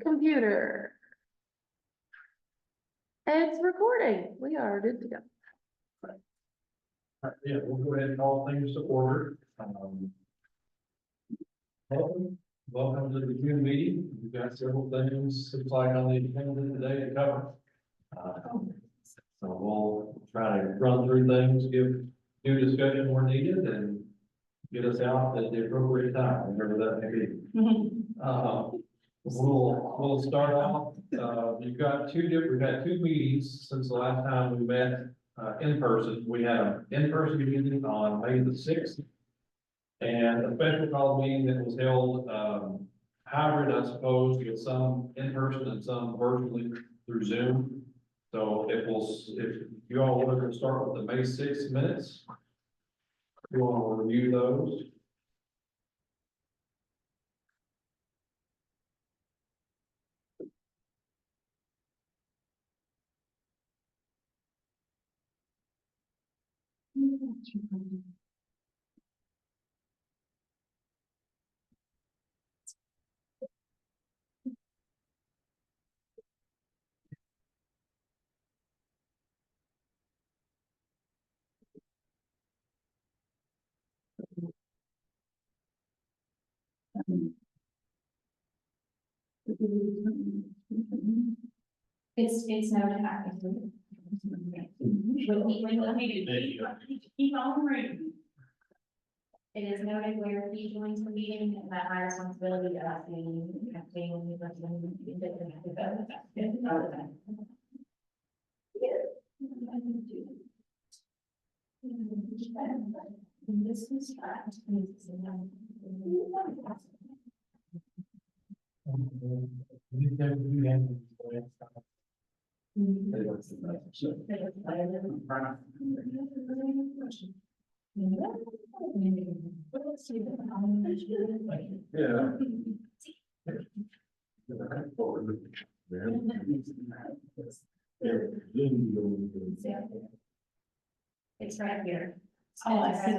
computer. It's recording. We are good to go. Yeah, we'll go ahead and call things to order. Welcome to the June meeting. We've got several things supplied on the agenda today to cover. So we'll try to run through things, give due discussion where needed, and get us out at the appropriate time, whenever that may be. We'll start off. We've had two meetings since the last time we met in person. We had an in-person meeting on May the 6th. And a special call meeting that was held hybrid, I suppose, with some in person and some virtually through Zoom. So if you all want to start with the May 6th minutes, if you want to review those. It's no time. Keep on reading. It is noted where he joins the meeting and that my responsibility of this is It's right here. Oh, I see.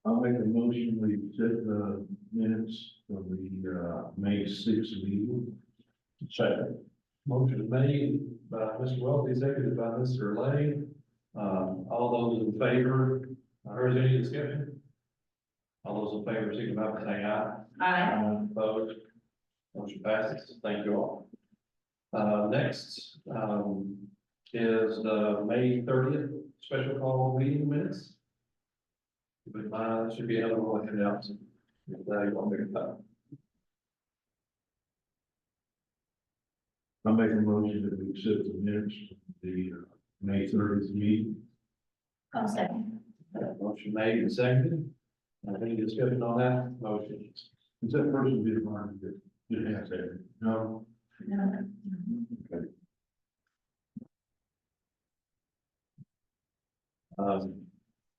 I'll make a motion, we accept the minutes of the May 6th meeting. Second. Motion made by Mr. Welty, seconded by Mr. Lane. All those in favor, or is there any discussion? All those in favor, signify by saying aye. Aye. Opposed? Motion passes. Thank you all. Next, is the May 30th special call meeting minutes. But mine should be eligible to announce. If you want me to talk. I'll make a motion that we accept the minutes of the May 30th meeting. Oh, second. Motion made and seconded. Any discussion on that motion? Is that person being mind that you have that? No. No. Okay.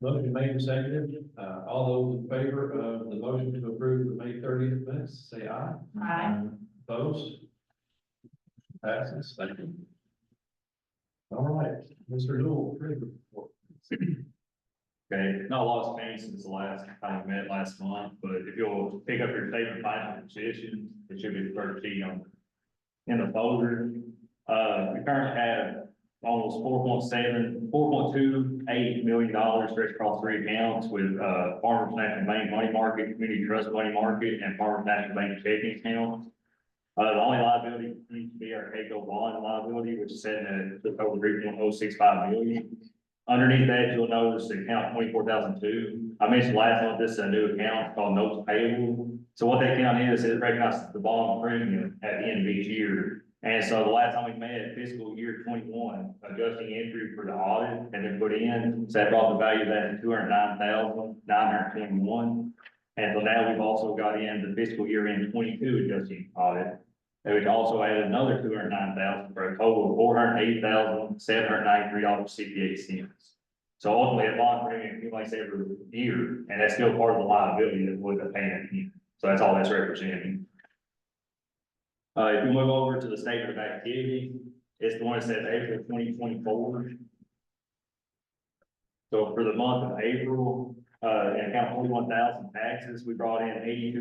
Motion made and seconded. All those in favor of the motion to approve the May 30th minutes, say aye. Aye. Opposed? Passes. Thank you. All right, Mr. Newell, treasurer report. Okay, not a lot has changed since the last time we met last month, but if you'll pick up your statement of financial position, it should be the first sheet in the folder. We currently have almost $4.28 million stretched across three accounts with Farmers National Bank Money Market, Community Trust Money Market, and Farmers National Bank checking accounts. The only liability needs to be our KCO bond liability, which is sitting at the total $3.065 million. Underneath that, you'll notice the account 24,002. I mentioned last month, this is a new account called notes payable. So what that account is, it recognizes the bond premium at the end of each year. And so the last time we met, fiscal year 21, adjusting entry for the audit and then put in, so that brought the value of that to $209,921. And so now we've also got in the fiscal year end 22 adjusting audit. And we also added another $209,000 for a total of $480,793.68. So ultimately, a bond premium accumulates every year, and that's still part of the liability that we're paying. So that's all that's representing. If you move over to the statement of activity, it's the one that says April 2024. So for the month of April, In account 41,000 taxes, we brought in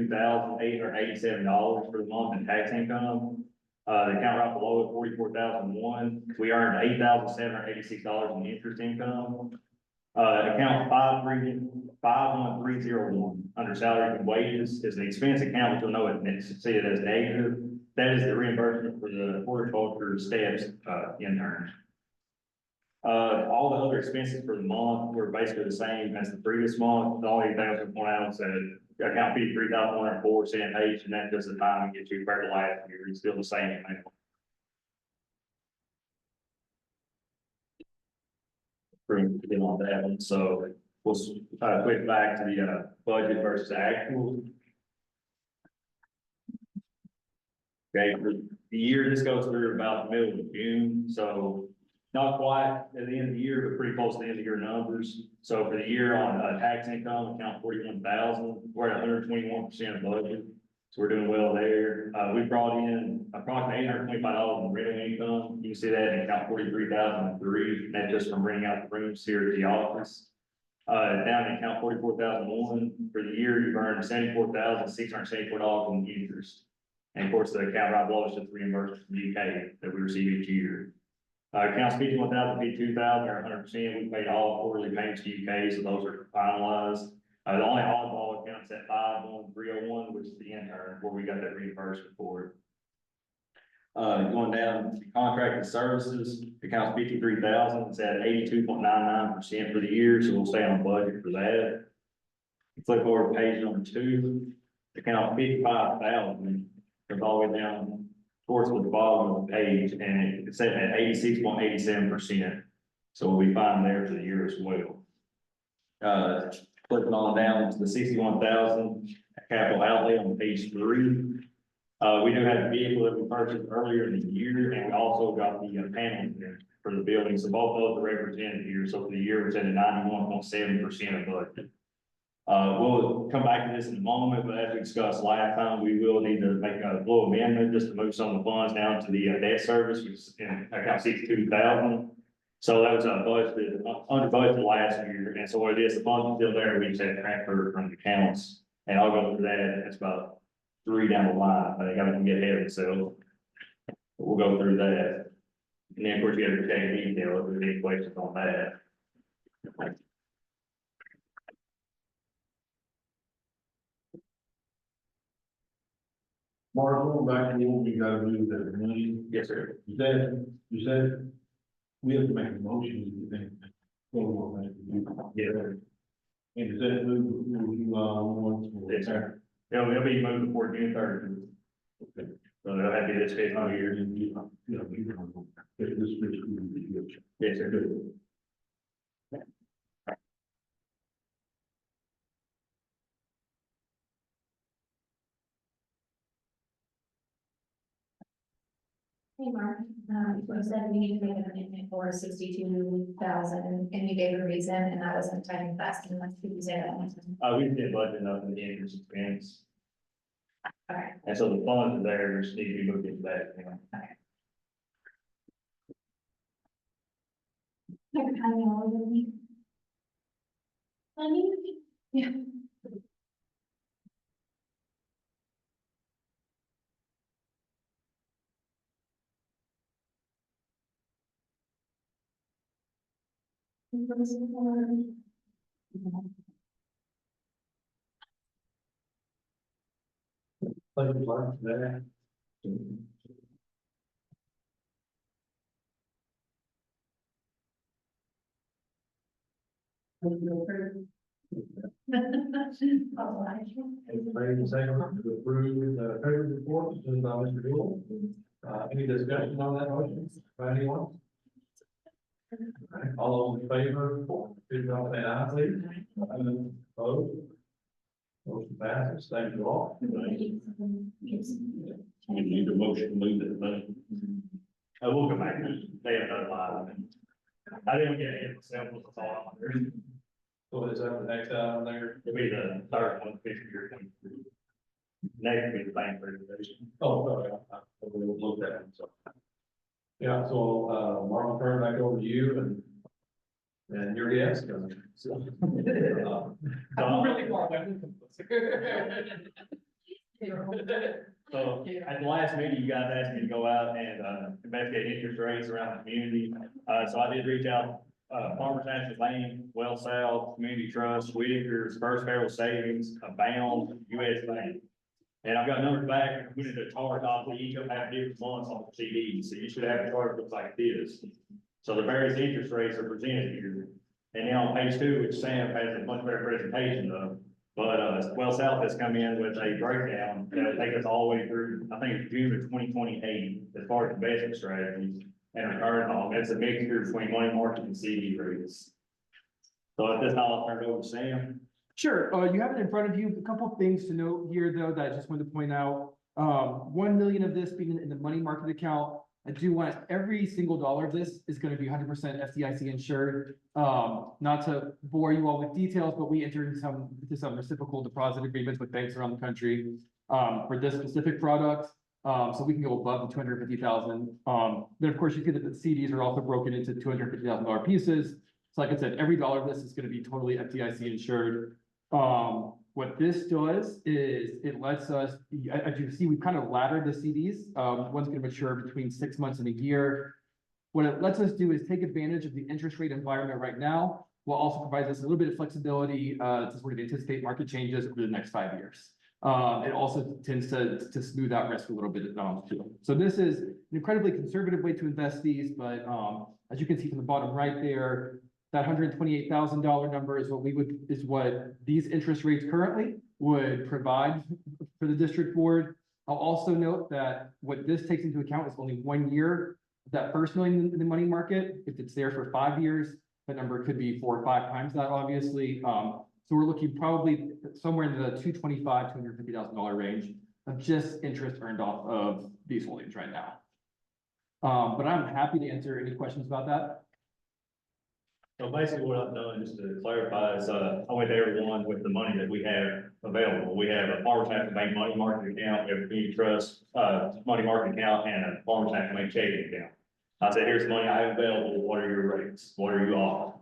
$82,887 for the month in tax income. The account right below it, 44,001, we earned $8,786 in interest income. Account 51301, under salaries and wages, is an expense account, which you'll know it, see it as negative. That is the reimbursement for the horticulture steps, intern. All the other expenses for the month were basically the same as the previous month. The only thing I was gonna point out is that account 53,104 sanitation, and that does the time and get you compared to last year, it's still the same amount. Pretty on that one, so we'll switch back to the budget versus actual. Okay, for the year, this goes through about the middle of June, so not quite at the end of the year, but pretty close to the end of your numbers. So for the year on tax income, account 41,000, we're at 121% of budget. So we're doing well there. We brought in approximately $825 in rental income. You can see that in account 43,003, that's just from renting out the rooms here at the office. Down in account 44,001, for the year, you've earned $74,674 in interest. And of course, the account right below is just reimbursement from the UK that we receive each year. Accounts 51,000, 52,000 are 100%. We paid all quarterly payments to UK, so those are finalized. The only oddball accounts at 51301, which is the intern, where we got that reimbursement for it. Going down to contracted services, accounts 53,000, it's at 82.99% for the year, so we'll stay on budget for that. Flip over to page number 2, account 55,000, goes all the way down towards the bottom of the page, and it's set at 86.87%. So we'll be fine there for the year as well. Flipping on down to the 61,000 capital outlay on page 3. We do have a vehicle that we purchased earlier in the year, and we also got the panels there for the building. So both of those are represented here. So for the year, we're at 91.7% of budget. We'll come back to this in a moment, but as we discussed last time, we will need to make a little amendment just to move some of the funds down to the debt service, which is in account 62,000. So that was budgeted under budget last year, and so what it is, the funds are still there. We just had to transfer from the accounts, and I'll go through that. It's about 3 down the line. I think I can get ahead of itself. We'll go through that, and then of course you have to check detail if there's any questions on that. Mark, going back to what we gotta do that money, Yes, sir. you said we have to make a motion, you think? Yeah. And does that move, once? Yes, sir. It'll be moved before June 3rd. Okay. So that'll have to be this fiscal year. This fiscal year. Yes, sir. Hey, Mark, you said we need to make an amendment for 62,000, and you gave a reason, and I wasn't typing fast enough. Could you say that one time? We did budget enough in the interest expense, Okay. and so the funds are there, just need to be moved into that. Yeah. Thank you, Mark, for that. Made the second to approve the treasurer's report, presented by Mr. Boyle. Any discussion on that motion by anyone? All right, all those in favor, please don't say aye, please. Opposed? Motion passes, thank you all. You need a motion to move that money. We'll come back, they have another line. I didn't get it myself, was the thought. So is that the next item there? It'll be the third one, fiscal year 23. Next will be the bank presentation. Oh, sorry, we'll look at it, so. Yeah, so, Mark, I'll turn it back over to you, and And your guest. So, I'm really far away. So at the last meeting, you guys asked me to go out and investigate interest rates around the community. So I did reach out, Farmers National Bank, Well South, Community Trust, Whitaker's, First Federal Savings, Abound, US Bank. And I've got numbers back, I put it in a chart, obviously each of them have different months on the CDs, so you should have a chart that looks like this. So the various interest rates are presented here. And then on page 2, which Sam has a much better presentation of, but Well South has come in with a breakdown that'll take us all the way through, I think it's June of 2028, as far as investment strategies and return on, that's a mixture between money market and CD rates. So at this time, I'll turn it over to Sam. Sure, you have it in front of you. A couple of things to note here, though, that I just wanted to point out. 1 million of this being in the money market account. I do want every single dollar of this is going to be 100% FDIC insured. Not to bore you all with details, but we entered into some reciprocal deposit agreements with banks around the country for this specific product. So we can go above the 250,000. Then of course you see that the CDs are also broken into $250,000 pieces. So like I said, every dollar of this is going to be totally FDIC insured. What this does is it lets us, as you see, we've kind of laddered the CDs. One's going to mature between 6 months and a year. What it lets us do is take advantage of the interest rate environment right now, while also provides us a little bit of flexibility to sort of anticipate market changes over the next 5 years. It also tends to smooth out risk a little bit too. So this is an incredibly conservative way to invest these, but as you can see from the bottom right there, that $128,000 number is what these interest rates currently would provide for the district board. I'll also note that what this takes into account is only 1 year of that first million in the money market. If it's there for 5 years, the number could be 4 or 5 times that, obviously. So we're looking probably somewhere in the $225,000, $250,000 range of just interest earned off of these holdings right now. But I'm happy to answer any questions about that. So basically what I've done, just to clarify, is I went to everyone with the money that we have available. We have a Farmers National Bank money market account, we have a community trust money market account, and a Farmers National Bank checking account. I said, here's the money I have available, what are your rates? What are you offering?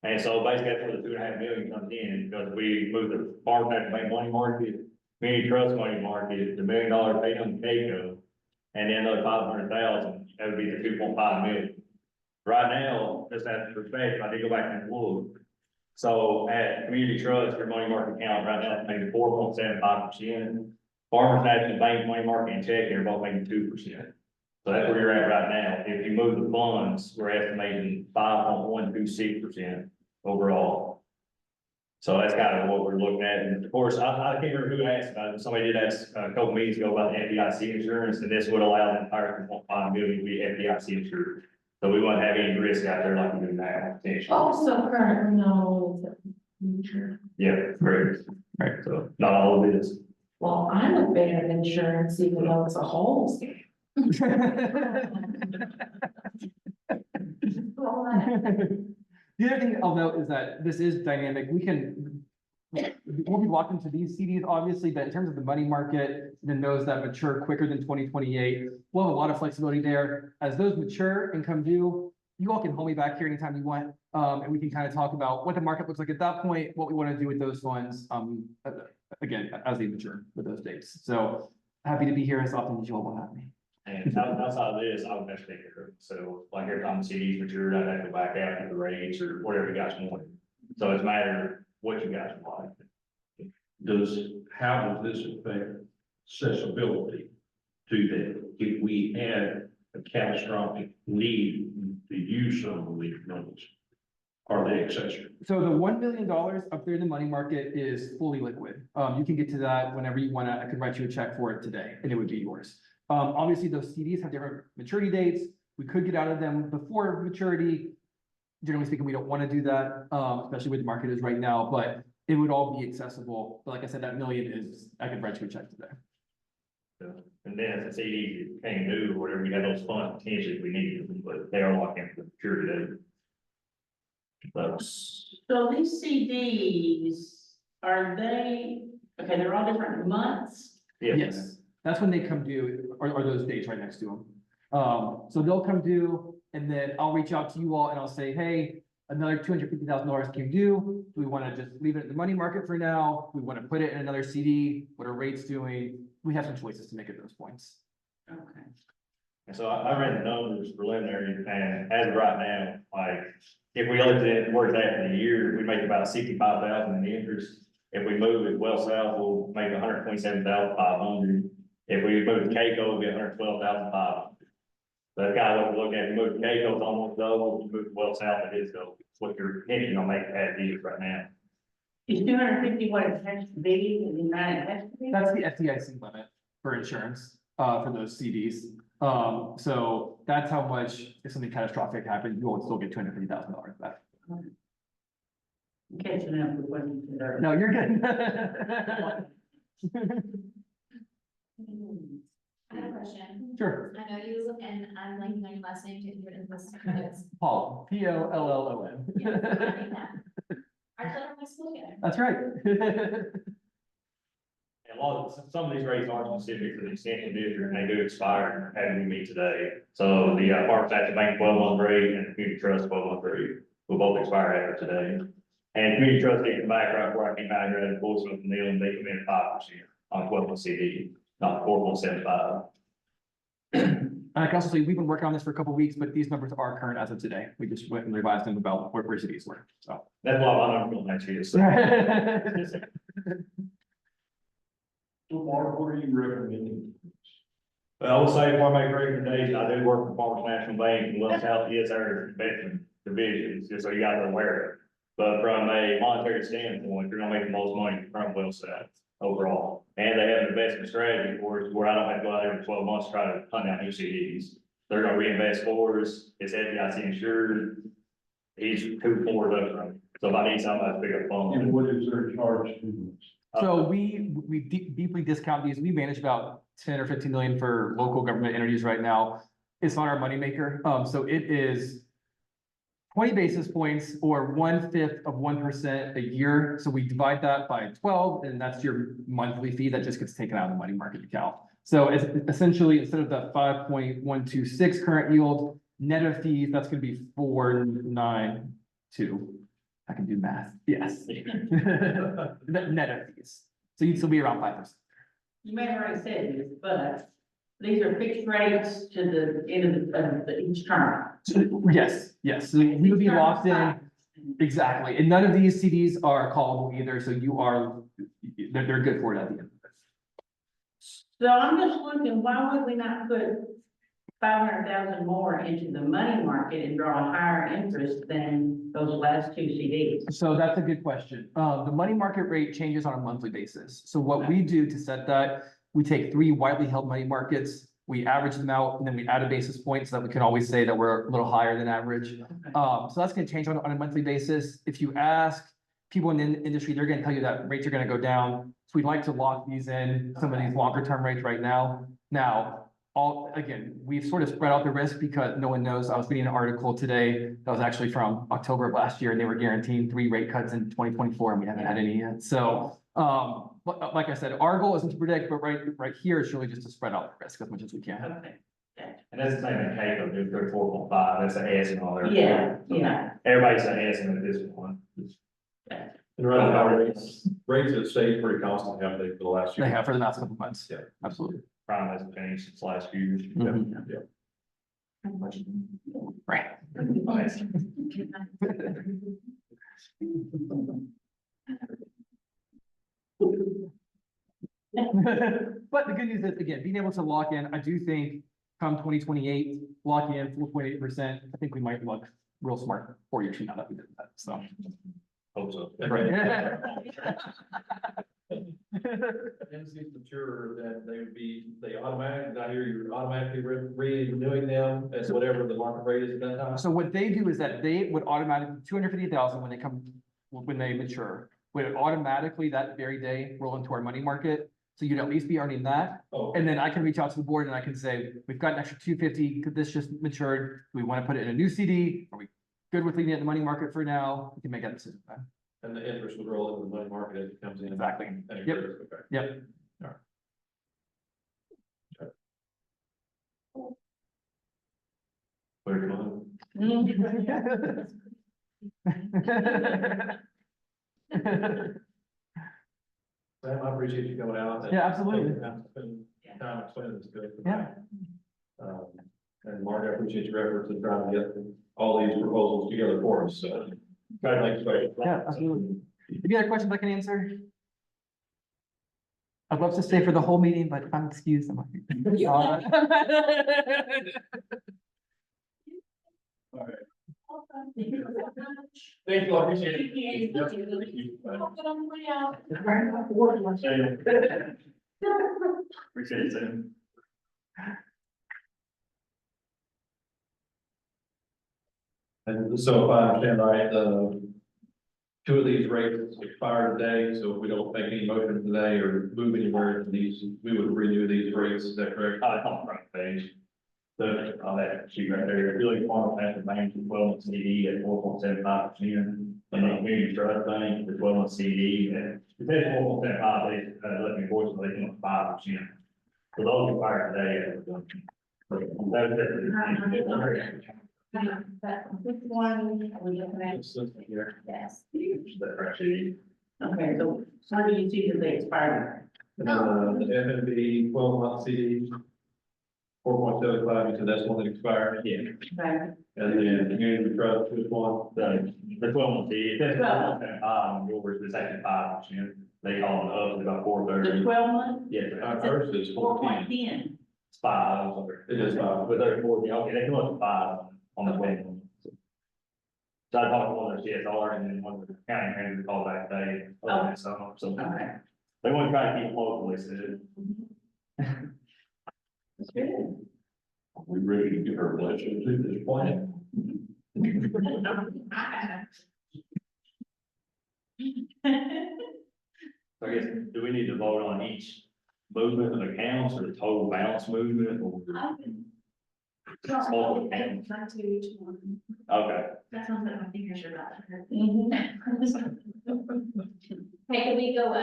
And so basically that's where the 2.5 million comes in, because we moved the Farmers National Bank money market, community trust money market, the $1 million paid on CAECO, and then another 500,000, that would be the 2.5 million. Right now, just as a perspective, I did go back and look. So at community trust, your money market account right now is maybe 4.75%. Farmers National Bank money market and checking are both making 2%. So that's where you're at right now. If you move the funds, we're estimating 5.126% overall. So that's kind of what we're looking at. And of course, I can't remember who asked about it. Somebody did ask a couple meetings ago about the FDIC insurance, and this would allow the entire 2.5 million to be FDIC insured. So we won't have any risk out there like we do now, potentially. Also currently no. Yeah, correct. Right. So not all of it is. Well, I'm a fan of insurance, even though it's a whole scam. The other thing I'll note is that this is dynamic. We'll be locked into these CDs, obviously, but in terms of the money market, then those that mature quicker than 2028, we'll have a lot of flexibility there. As those mature and come due, you all can hold me back here anytime you want, and we can kind of talk about what the market looks like at that point, what we want to do with those funds, again, as they mature with those dates. So happy to be here as often as you all will have me. And outside of this, I would have to take care of it. So like every time the CDs mature, I'd have to go back after the rates or whatever you guys want. So it's a matter of what you guys want. How does this affect accessibility to them? If we had a catastrophic need to use some of these monies, are they accessible? So the $1 million up there in the money market is fully liquid. You can get to that whenever you want to. I could write you a check for it today and it would be yours. Obviously those CDs have different maturity dates. We could get out of them before maturity. Generally speaking, we don't want to do that, especially where the market is right now, but it would all be accessible. But like I said, that million is, I could write you a check today. So, and then if the CD came due or whatever, we had those funds potentially if we needed them, but they are locked in for the maturity date. So these CDs, are they, okay, they're all different months? Yes, that's when they come due, or those dates right next to them. So they'll come due, and then I'll reach out to you all and I'll say, hey, another $250,000 came due. Do we want to just leave it in the money market for now? We want to put it in another CD? What are rates doing? We have some choices to make at those points. Okay. And so I read the numbers preliminary, and as of right now, like, if we looked at where it's at in the year, we make about 65,000 in the interest. If we move it well south, we'll make 127,500. If we move to Caicos, we'll get 112,500. That's kind of what we look at. We move to Caicos, it's almost double. We move well south, it is double. It's what you're hinting on making as is right now. Is 250 what it has to be, the amount it has to be? That's the FDIC limit for insurance, for those CDs. So that's how much, if something catastrophic happened, you will still get $250,000 back. I'm catching up with what you said earlier. No, you're good. I have a question. Sure, I know you, and I'm blanking on your last name, didn't written this notes. Paul, Pollon. Yeah, I knew that. Our children went to school together. That's right. And a lot of, some of these rates are specific for the extension district, and they do expire as we meet today. So the, Farmers National Bank 12-month rate and the Community Trust 12-month rate will both expire after today. And Community Trust, they come back right where I came out here at Portsmouth and Neal, and they come in 5% on 12-month CD, not 4.75. I can also say, we've been working on this for a couple of weeks, but these numbers are current as of today. We just went and revised them about where cities were, so. That's why my number going next year. So. So Mark, what are you recommending? But I will say, if I make a recommendation, I do work for Farmers National Bank, and West South is our investment division, just so you guys are aware of it. But from a monetary standpoint, you're gonna make the most money from West South overall. And they have an investment strategy where I don't have to go out every 12 months to try to hunt out new CDs. They're gonna reinvest for us, it's FDIC insured. He's 2-4 of them. So if I need somebody to pick up the phone. And what is their charge to us? So we deeply discount these. We manage about 10 or 15 million for local government entities right now. It's not our moneymaker. So it is 20 basis points or 1/5 of 1% a year. So we divide that by 12, and that's your monthly fee that just gets taken out of the money market account. So it's essentially, instead of the 5.126 current yield, net of fees, that's gonna be 492. I can do math, yes. Net of fees. So you'd still be around 5%. You may have already said this, but these are fixed rates to the end of each term. Yes, so we would be locked in, exactly, and none of these CDs are callable either, so they're good for it at the end of it. So I'm just looking, why would we not put 500,000 more into the money market and draw a higher interest than those last two CDs? So that's a good question. The money market rate changes on a monthly basis. So what we do to set that, we take 3 widely held money markets, we average them out, and then we add a basis point so that we can always say that we're a little higher than average. So that's gonna change on a monthly basis. If you ask people in the industry, they're gonna tell you that rates are gonna go down. So we'd like to lock these in, some of these longer term rates right now. Now, again, we've sort of spread out the risk because no one knows. I was reading an article today that was actually from October of last year, and they were guaranteeing 3 rate cuts in 2024, and we haven't had any yet. So, like I said, our goal isn't to predict, but right here, it's really just to spread out the risk as much as we can. Okay. And that's the same in Caicos, they're 4.5, that's an S and all their. Yeah. Everybody's an S at this point. And right now, rates have stayed pretty constant, haven't they, for the last year? They have for the last couple of months. Yeah. Absolutely. Prime hasn't changed since last year. Mhm. Yeah. Right. But the good news is, again, being able to lock in, I do think come 2028, locking in 4.8%, I think we might look real smart 4 years from now that we did that, so. Hope so. Right. Entities mature, that they automatically, I hear you're automatically renewing them at whatever the market rate is at that time. So what they do is that they would automatically, 250,000 when they mature, would automatically that very day roll into our money market. So you'd at least be earning that. Oh, And then I can reach out to the board and I can say, we've got an extra 250, could this just matured? Do we want to put it in a new CD? Are we good with leaving it in the money market for now? We can make that decision. and the interest would roll into the money market as it comes in. Exactly. And it Yep. grows, okay. Yep. Clear to mind. Sam, I appreciate you coming out. Yeah, absolutely. Time explaining this good. Yeah. And Mark, I appreciate your efforts in trying to get all these proposals together for us, so. Thanks, buddy. Yeah, absolutely. If you have questions I can answer. I'd love to stay for the whole meeting, but if I'm excused, I'm like. Thank you, I appreciate it. Appreciate it, Sam. And so if I understand right, two of these rates expire today, so if we don't make any motion today or move anywhere, these, we would renew these rates, is that correct? It's on the front page. The, on that sheet right there, really farm national bank, the 12 CD at 4.75%. And the community trust bank, the 12 CD at, it says 4.75, they, let me voice, they come up 5%. So those expire today. But which one are we looking at? This is here. Yes. Okay, so where do you see that they expired? The FNB 12-month CD, 4.75, you said that's one that expired? Yeah. Okay. And then community trust, which one? The 12 CD, it says 12.75, yours is actually 5%. They call it up to about The 4.30. 12 month, Yeah, Ours is 14. 4.10. it's 5. It is 5. But they're 40, okay, they come up to 5 on the way. So I talked to one of the CSR and then one of the county managers called back today. So Okay. they want to try to keep locally, so. That's good. We ready to give our blessing to this plan? So I guess, do we need to vote on each movement of accounts or the total balance movement or? Small accounts? Not to each one. Okay, That sounds like my fingers are about to hurt. Mm-hmm. Hey, can we go,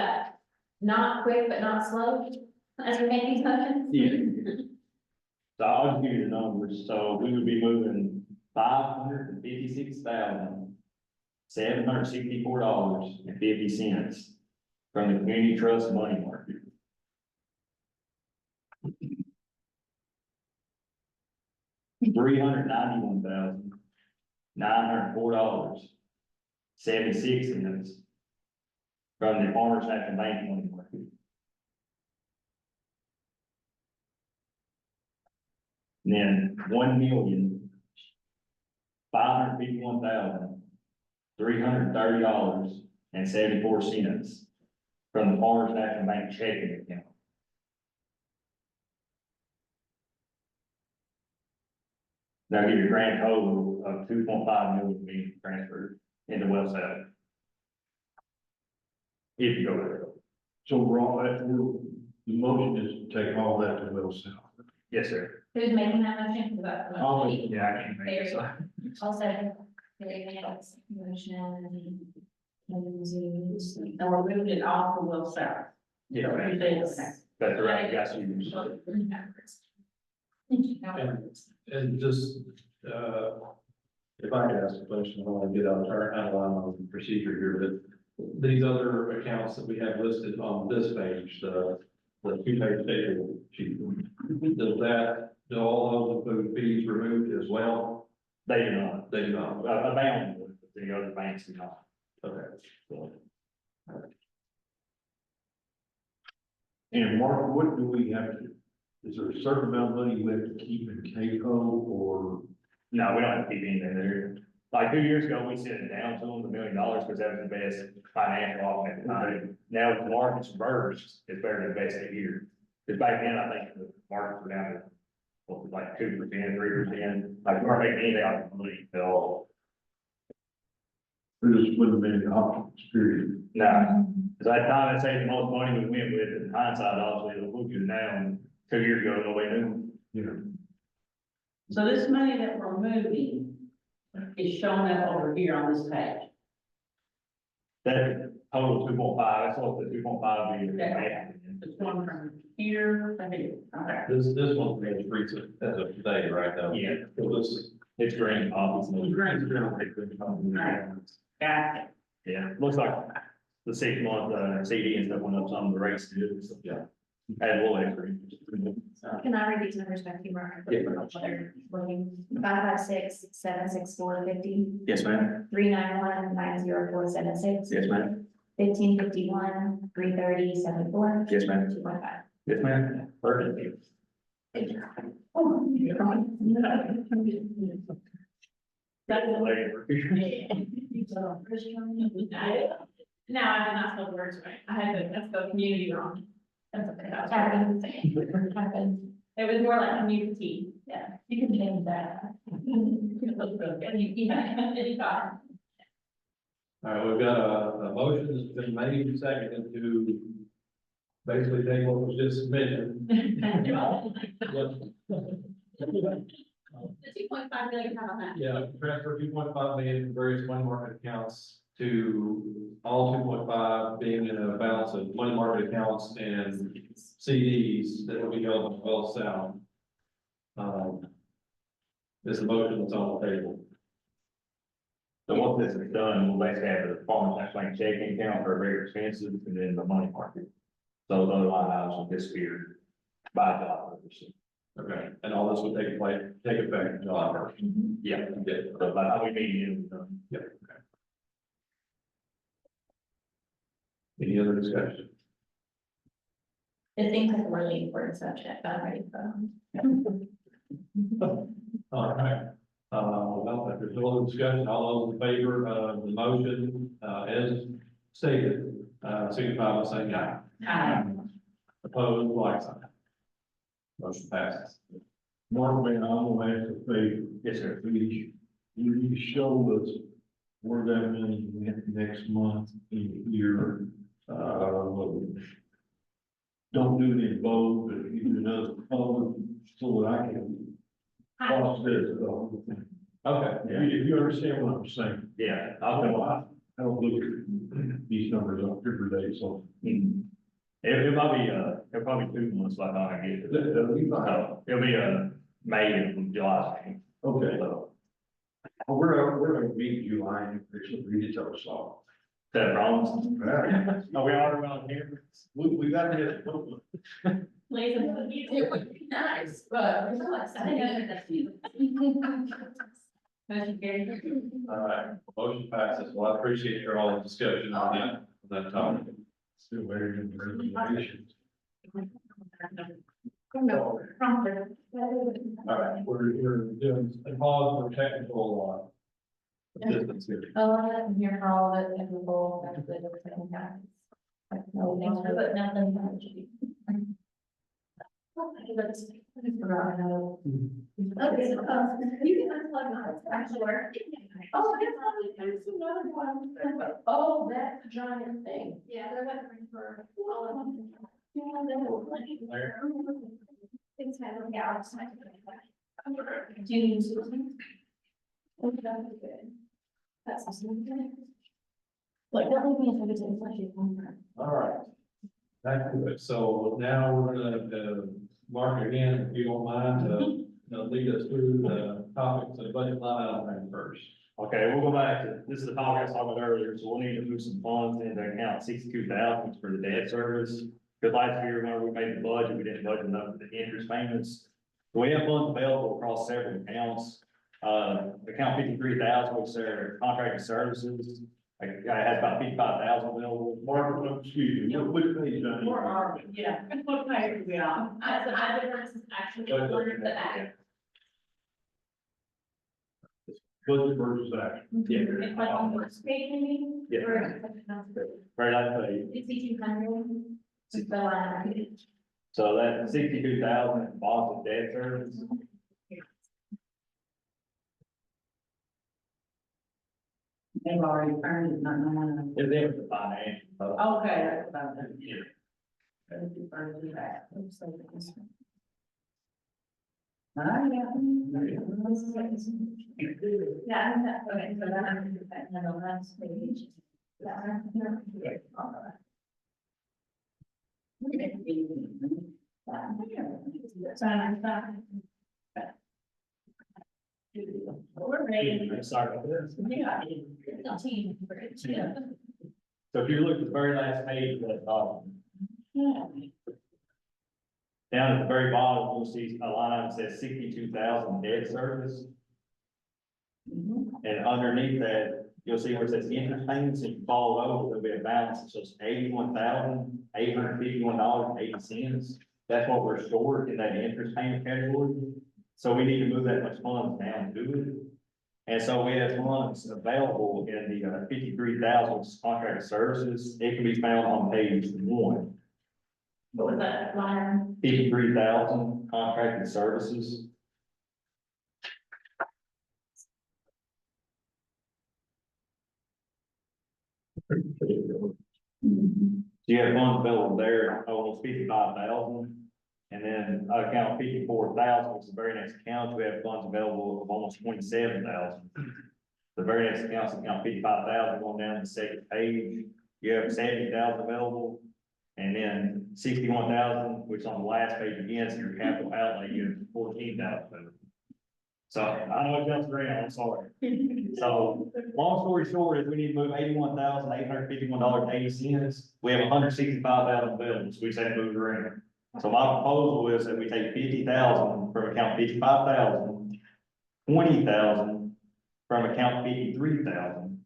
not quick, but not slow, as we make these motions? yeah. So I'll just give you the numbers, so we would be moving $556,764.50 from the community trust money market. $391,904.76 from the Farmers National Bank money market. And then $1,551,330.74 from the Farmers National Bank checking account. Now give you a grand total of 2.5 million being transferred into Wellside. If you go there. So we're all, the motion is to take all that to Will South. Yes, sir. Who's making that motion? Yeah, I can't make it. There. Also, motion. And we're moving it off of Will South. Yeah, What do you think? Okay. that's right, got you. And just, if I could ask a question, I want to get out of the procedure here, but these other accounts that we have listed on this page, the two-page table sheet, do all those include fees removed as well? They do not. They do not. A bank would, but the other banks do not. Okay. And Mark, what do we have to, is there a certain amount of money we have to keep in CAECO or? No, we don't have to keep anything there. Like 2 years ago, we sent it down to them $1 million because that was the best financial option at the time. Now with the markets reversed, it's better to invest it here. Because back then, I think the markets were down to, what was like 2%, 3%, like we weren't making anything off the money at all. We just wouldn't have been the options, period. No, because at that time, I say the most money we went with, in hindsight, obviously, it'll look good now, and 2 years ago, nobody knew. Yeah. So this money that we're moving is showing up over here on this page. That total 2.5, that's what the 2.5 is. It's going from here to here. Okay. This one is recent as of today, right now? Yeah. So this It's green, obviously. Green. Got it. Yeah, looks like the 6 month, CD and stuff went up some, the rates did, so, yeah. Add a little extra. Can I read these numbers back to you, Mark? Yeah. 556-764-50, Yes, ma'am. 391-90476, Yes, ma'am. 1551-330-74, Yes, ma'am. 2.5. Yes, ma'am. Perfect. Oh, you're right. No, I did not spell the words right. I had to, that's the community wrong. That's okay. That was Happens. right. Happens. It was more like community. Yeah, you can change that. Anytime. All right, we've got a motion that's been made and seconded to basically take what was just mentioned. The 2.5 million, how about that? Yeah, transfer 2.5 million from various money market accounts to all 2.5 being in a balance of money market accounts and CDs that will be held as well as sound. This is a motion that's on the table. So what this is done, we'll basically have the Farmers National Bank checking account for regular expenses and then the money market. So those other line items will disappear by $1. Okay, and all this would take effect July 1st. Yeah, Yeah. so by the time we meet you, Yep. Okay. Any other discussion? It seems like a really important subject, but I'm ready for. All right. Well, if there's no other discussion, all those in favor of the motion, as stated, signify by saying aye. Opposed, like sign. Motion passes. Mark, man, I'm gonna ask a favor. yes, sir. You show us where that money went next month in here. Don't do it in bold, but if you do another color so that I can process the whole thing. Okay. If you understand what I'm saying. Yeah, I don't look at these numbers up every day, so. It might be, it'll probably be 2 months by the time I get it. That'll be fine. So it'll be, May and July. Okay. So, Well, we're gonna meet July and officially read each other's song. is that wrong? Right. No, we already on camera. We got to hit it. Please, it would be nice, but. Motion carried. All right, motion passes. Well, I appreciate your all discussion on that topic. Still waiting in the regulations. No, prompter. All right, we're doing a pause for technical, assistance here. I'm here for all the technical, that's good, everything happens. No, thanks for putting nothing. Okay, so, you can unplug mine, I'm sure. Oh, there's another one. Oh, that's a giant thing. Yeah, they're gonna bring for all of them. Things happen, yeah, I'll just. Do you need something? Oh, that would be good. That's awesome. Like, that would be if I could take like it one time. All right. Back to it. So now we're gonna, Mark, again, if you don't mind, lead us through the topics of budget line item first. Okay, we'll go back to, this is the topic I was talking about earlier, so we'll need to move some funds into account 62,000 for the debt service. Because last year, whenever we made the budget, we didn't budget enough for the interest payments. So we have funds available across several accounts. Account 53,000, which are contracted services, it has about 55,000 available. Mark, excuse me, which page? Where are we? Yeah, what page are we on? I difference is actually ordered the act. Budget versus action. Yeah. It's like on the page maybe? Yeah. Very nice page. 6,200. So that 62,000 bonds and debt service. They've already earned it, not knowing. Is there the financial? Okay, that's about that. Yeah. Let's do first do that. Let's say this one. Yeah, I think that, okay, so that, and then the last page. We're ready. Sorry about this. Yeah. Yeah. So if you look at the very last page of that document, down at the very bottom, you'll see a line that says 62,000 debt service. And underneath that, you'll see where it says interest payments, and you follow over, there'll be a balance that shows $81,851.80. That's what we're stored in that interest payment category. So we need to move that much funds down to it. And so we have funds available in the 53,000 contract services. It can be found on page 1. What was that line? 53,000 contracted services. You have funds available there, almost 55,000. And then account 54,000, which is the very next account, we have funds available of almost 27,000. The very next account is account 55,000, going down the second page, you have 70,000 available. And then 61,000, which on the last page again, is your capital outlay, you have 14,000. So I know it jumps around, I'm sorry. So long story short is we need to move $81,851.80. We have 165,000 available, so we just have to move it around. So my proposal is that we take 50,000 from account 55,000, 20,000 from account 53,000.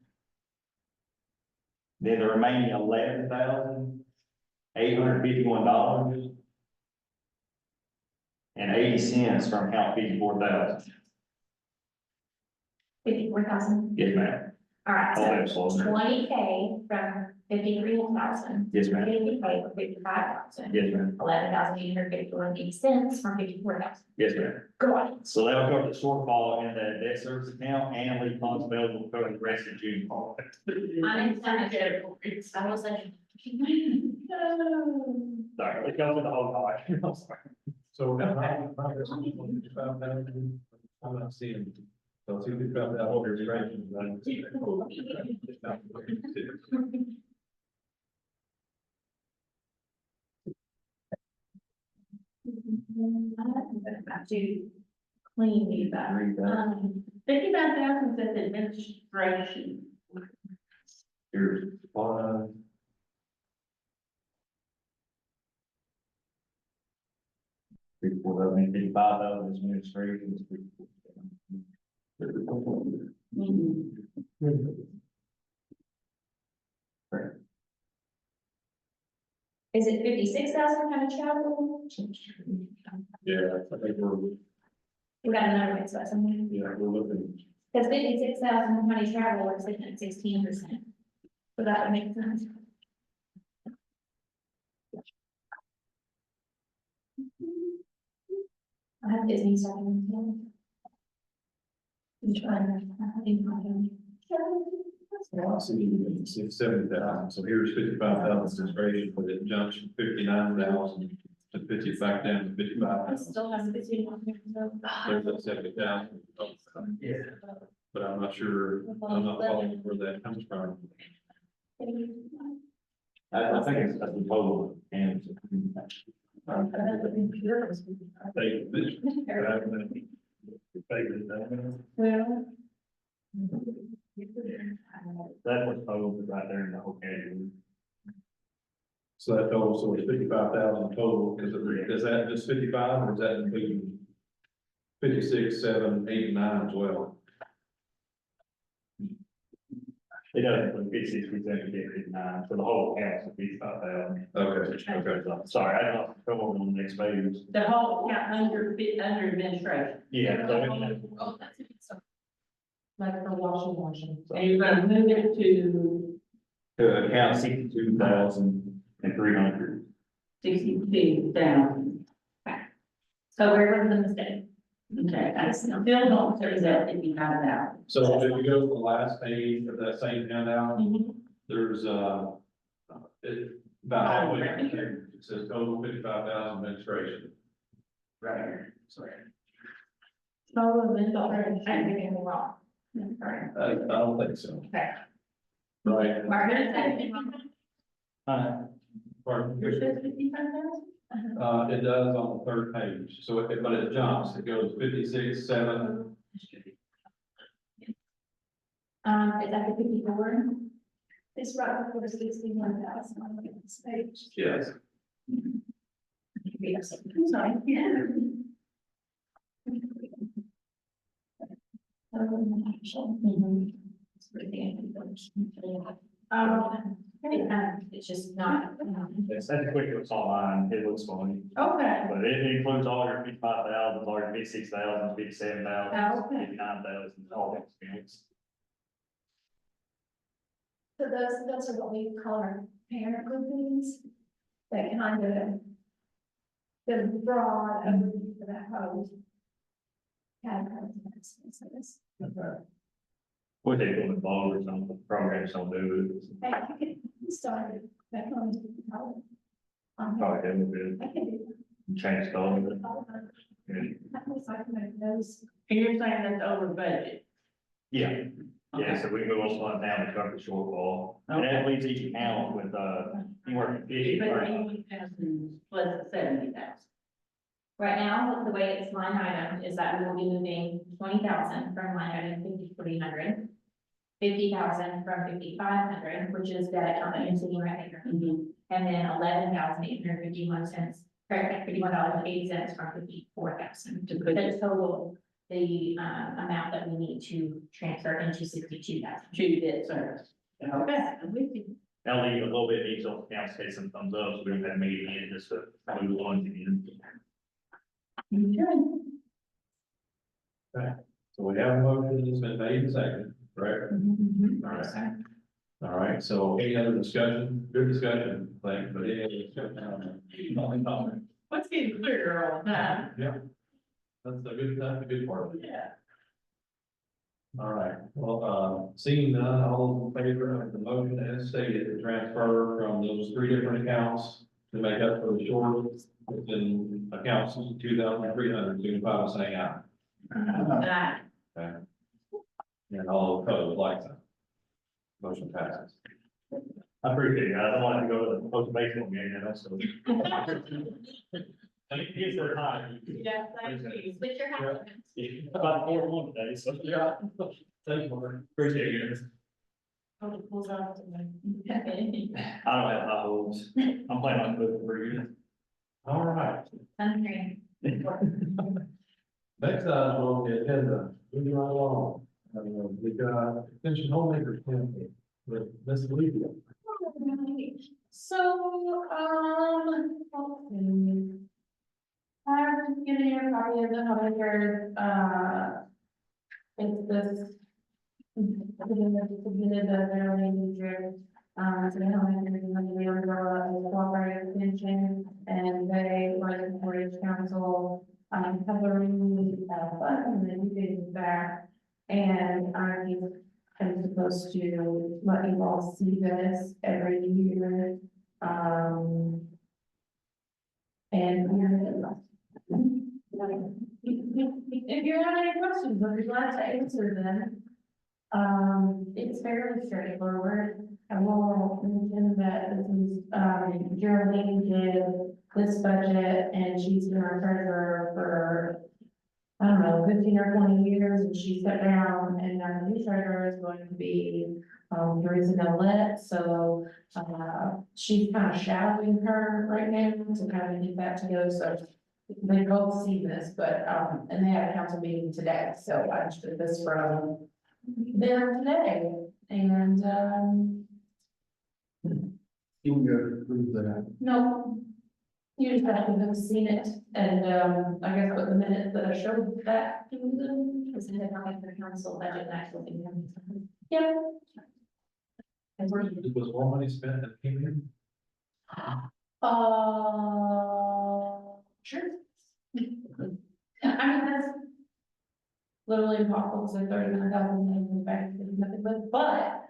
Then the remaining $11,851.80 from account 54,000. 54,000. Yes, ma'am. All right, Oh, so absolutely. 20K from 53,000. Yes, ma'am. 50K from 55,000. Yes, ma'am. 11,851.80 from 54,000. Yes, ma'am. Go on. So that will cover the shortfall in that debt service account and leave funds available for the rest of June. I was like. Sorry, let's go with the whole part. I'm sorry. So I'm not seeing. So see, we've got that whole registration. Have to clean these up. 55,000 says administration. Here's one. Before that, 55,000 is administration. Is it 56,000 kind of travel? Yeah, I think We got another one, so something, we're looking. because 56,000 kind of travel, we're sitting at 16%. So that would make sense. I have Disney stuff in here. Which one? I think I Well, I see, it's 70,000, so here's 55,000 registration, but it jumps from 59,000 to 50, back down to 55,000. still have 51 here, so. There's that 70,000. Yeah. But I'm not sure, I'm not following where that comes from. I think it's a total and. Well. That was total right there in the whole category. So that total, so it's 55,000 total, because is that just 55, or is that including 56, 7, 8, and 9 as well? It does include 56, 57, 59, so the whole account is 55,000. Okay. Sorry, I don't come over on the next page. The whole account under administration. Yeah. Oh, that's it. So Like for washing. And you're gonna move it to To account 62,300. 62,000. So where was the mistake? Okay, I still don't say that 55,000. So if you go to the last page of that same handout, there's, about halfway, it says total 55,000 administration. Right. Sorry. Oh, administration, I'm getting it wrong. Sorry. I don't think so. Okay. Right. Margaret, second. Pardon? Yours says 55,000? It does on the third page, so it, but it jumps, it goes 56, 7, Is that the 54? It's right before 61,000 on this page. Yes. I'm sorry. It's just not. It's that quick, it's online, it looks funny, Okay. but it includes all your 55,000, all your 56,000, 57,000, Oh, okay. 59,000, all the experience. So those are what we call our parent groupings. That kind of. The broad overview for that whole. Category of expenses. What they put in bold or something, programs don't do it. Hey, I can start it back on. Probably didn't do I can do it, change color. that. At least I can make those. And you're saying that's over budget? Yeah, yeah, so we can move on slide down to cover the shortfall, and that leaves each account with, anywhere from 50. But 80,000 plus 70,000. Right now, the way it's line item is that we will be moving 20,000 from line item 5,300. 50,000 from 5,500, which is that account that you're seeing right here. And then 11,851 correct, $51.80 from 54,000 to put the total, the amount that we need to transfer into 62,000. To debt service. Okay, I'm with you. Now leave a little bit, each of the accounts get some thumbs up, so we don't have a meeting in just to move on to the end. Okay. So we have a motion that's been made and seconded, correct? All right. All right, so any other discussion, good discussion, thank you, but any other discussion? What's getting clearer all the time? Yeah. That's the good part of it. Yeah. All right, well, seeing none, all in favor of the motion as stated, to transfer from those three different accounts to make up for the short within accounts 2,300, signify by saying aye. Aye. Okay. And all opposed, like that. Motion passes. I appreciate it, I don't want to go to the post baseball game, you know, so. I mean, it's their time. Yeah, thank you. With your help. About 4-1 today, so. Yeah. Thank you, Mark. Appreciate it. Oh, it pulls out to me. I don't have high hopes, I'm planning on moving for you. All right, Hungry. next item on the agenda, moving right along. We got extension homemakers campaign with Ms. Olivia. So, I'm giving you a copy of the homemaker, it's this. Submitted the early teacher, to the homemakers, and they were a cooperative extension, and they were the Portage Council, covering, and then we did back. And I'm supposed to let you all see this every year, and if you have any questions, I'd be glad to answer them. It's fairly straightforward. I will mention that this is, Geraldine did this budget, and she's been our treasurer for, I don't know, 15 or 20 years, and she stepped down, and our new treasurer is going to be, Teresa Millette, so, she's kind of shadowing her right now to kind of get that to go, so they both see this, but, and they had a council meeting today, so I just did this from them today, and, You will go through that. no. You just have to have seen it, and, I guess with the minutes that I showed that to them, because they don't have the council budget actually. Yeah. And we're, Was more money spent than came in? sure. I mean, that's literally impossible, so 39,000 in the back, nothing but,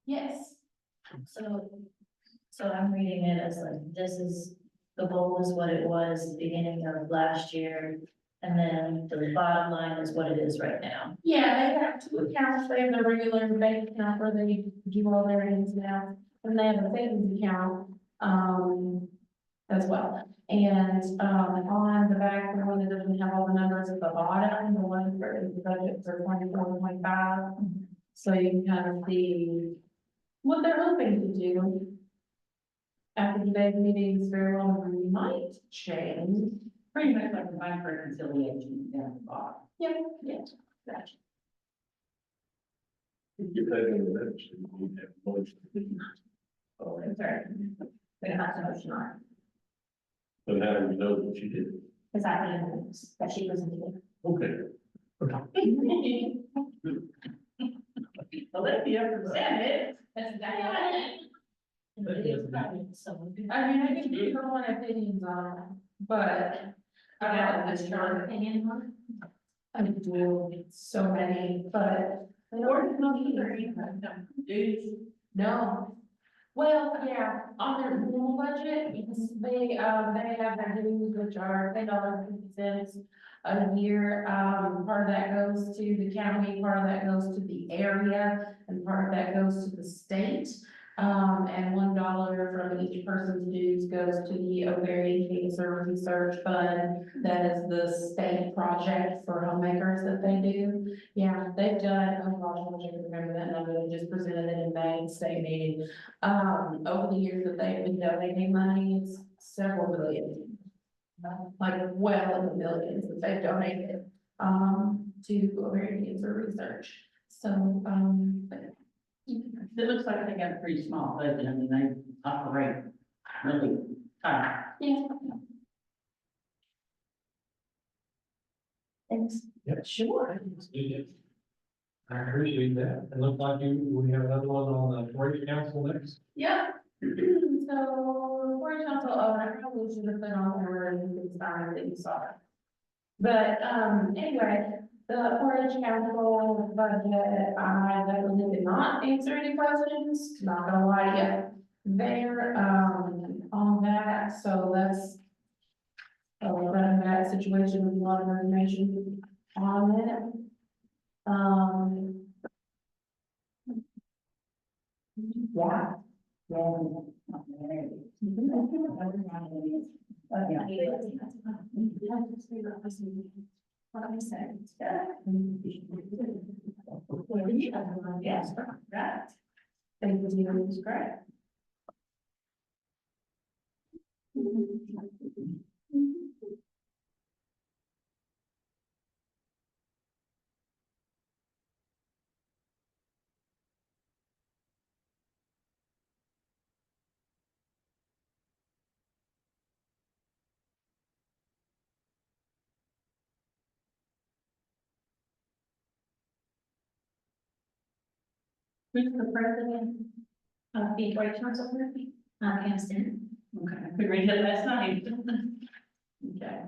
yes. So I'm reading it as like, this is, the goal is what it was at the beginning of last year. And then the bottom line is what it is right now. Yeah, they have two accounts, they have their regular bank account where they do all their ins and outs, and they have a savings account, as well. And, on the back, the one that doesn't have all the numbers at the bottom, the one for the budget for 24-25. So you can kind of see what they're hoping to do. After today's meetings, very well, we might change. Pretty much like a bank reconciliation down the bottom. Yeah, gotcha. Get that in the minutes, and we have motion. Oh, that's right. We don't have to motion on it, So now we know what you did. because I didn't, that she presented. Okay. Well, if you ever said it. That's exactly what I did. So, I mean, I can give her my opinions on it, but I got this strong opinion on it. I do so many, but. Or it's not either, dues. No. Well, yeah, on their normal budget, they have their dues, which are $10.50 a year. Part of that goes to the county, part of that goes to the area, and part of that goes to the state. And $1 from each person's dues goes to the ovarian cancer research fund. That is the state project for homemakers that they do. Yeah, they've done, oh gosh, I wish I could remember that number, they just presented it in May state meeting. Over the years that they've been donating money, it's several million. Like well in the millions that they've donated, to ovarian cancer research. So, but It looks like they got a pretty small budget, I mean, they operate really tight. yeah. Thanks. Yep. Sure. I appreciate that. It looked like we have another one on the 4-H council next. Yeah. So, for example, oh, I probably should have been on there and you can sign that you saw it. But, anyway, the 4-H council budget, I definitely did not answer any questions, not gonna lie to you. There, on that, so that's running that situation with a lot of information on it. Yeah. Yes, right. Thank you, it's great. who's the president of the Boyd Council? Afghanistan. Okay, I could read it last night. Okay.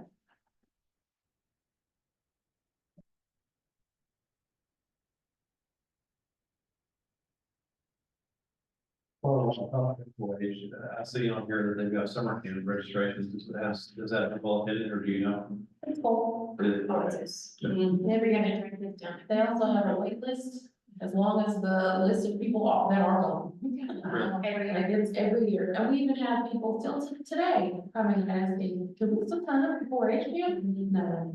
Well, I see on here that they've got summer camp registrations. Does that involve it, or do you know? It's full. Really? Never gonna track this down. They also have a wait list, as long as the list of people that are on. Like it's every year, and we even have people still today coming and asking, can we still sign up for 4-H camp? No.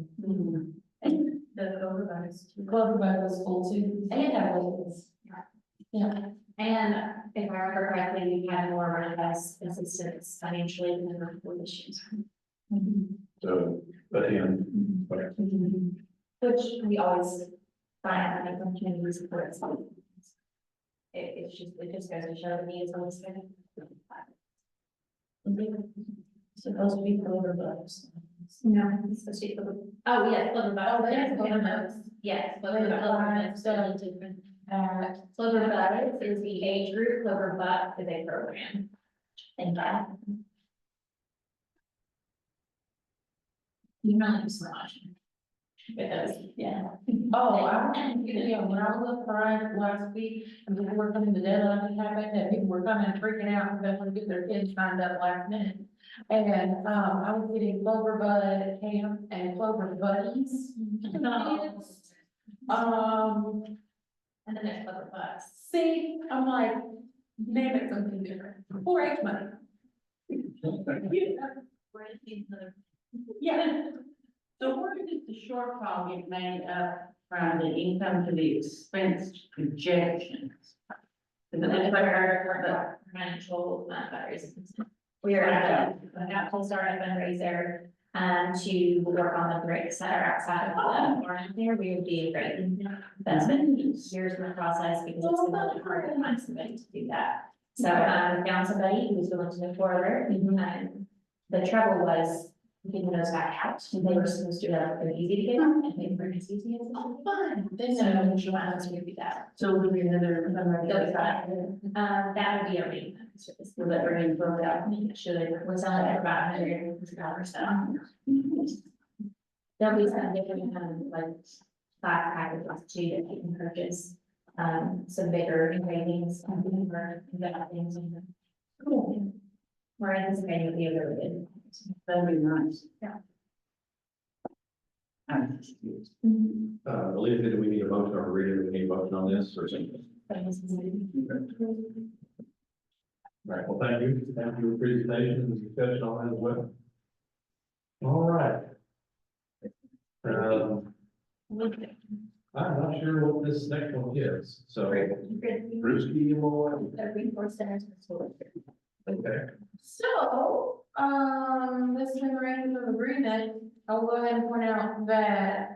And The Clover Clover Bud was full too, and have wait lists. Yeah. And if I remember correctly, we had more or less assistance financially than the coalitions. So, but again, Which we always find, I think, when community supports. It just goes to show that he is always there. supposed to be Clover Buds. No, it's supposed to be Clover. Oh, yes, Clover Buds. Oh, they have Yes, Clover Buds. Yes, Clover They Buds. have Clover Buds is different. Clover Clover Buds is the age group, Clover Buds is a program. And that, You know, it's not. It does, yeah. Oh, yeah, when I was up Friday last week, and people were coming to deadline, happened, and people were coming and freaking out, because they want to get their kids signed up last minute. And, I was getting Clover Bud Camp and Clover Buddies. kids. And then there's Clover Buds. See, I'm like, name it something different, 4-H money. Yeah. So where does the shortfall get made up from the income to the expense projections? And then our financial batteries. We are at full start a fundraiser, to work on the breaks that are outside of the warrant there, we would be great. That's been years in the process because it's been really hard to find somebody to do that. So, found somebody who's willing to move forward, and the trouble was getting those back out. They were supposed to have been easy to get on, and they were as easy as fun. So she wanted us to do that. So would be another, That would be a main. will that bring both out? Should, was on about $100 so. There'll be some different, like, class packages too that you can purchase, some bigger engravings, for that things in them. Cool. We're anticipating it'll be a really good. That'd be nice. Yeah. I'm just curious. Olivia, do we need a motion or reading? Do we need a motion on this or something? All right, well, thank you. Thank you for the presentation and discussion on that as well. All right. I'm not sure what this next one is, so. Bruce, give you more. Okay. So, this memorandum of agreement, I'll go ahead and point out that,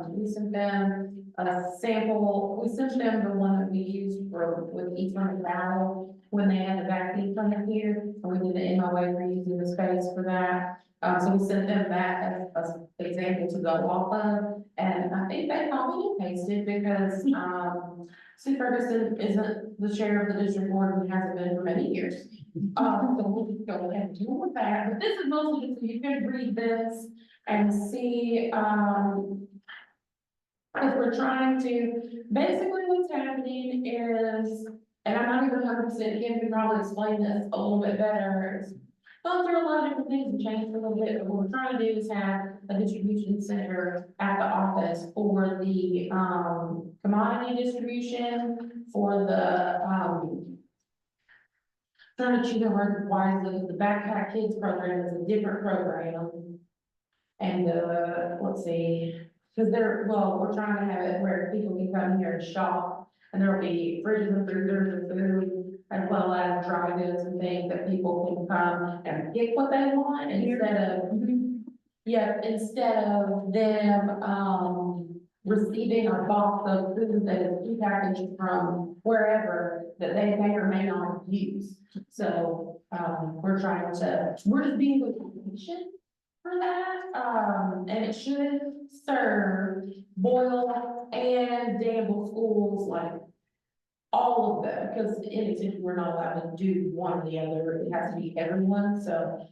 we sent them a sample, we sent them the one that we used for, with East Valley when they had the vaccine clinic here, and we did the MOA for using the space for that. So we sent them that as an example to go off of, and I think they probably pasted because, Sue Ferguson isn't the chair of the district board and hasn't been for many years. So we'll just go ahead and deal with that, but this is mostly just so you can read this and see, because we're trying to, basically what's happening is, and I'm not even 100%, Kim can probably explain this a little bit better. It's gone through a lot of different things and changed a little bit, but what we're trying to do is have a distribution center at the office for the, commodity distribution, for the, trying to choose the word wisely, the backpack kids program is a different program. And, let's see, because we're trying to have it where people can come here and shop, and there'll be fridges and freezers and food, as well as dry goods and things that people can come and get what they want instead of them, receiving a box of food that is prepackaged from wherever that they may or may not use. So, we're just being good patient for that, and it should serve Boyle and Danville schools, like all of them, because in a sense, we're not allowed to do one or the other, it has to be everyone, so,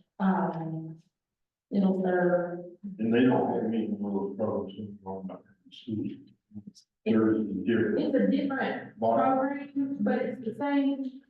it'll serve. And they don't have any little programs on the school. There's a different. It's a different program, but it's the same,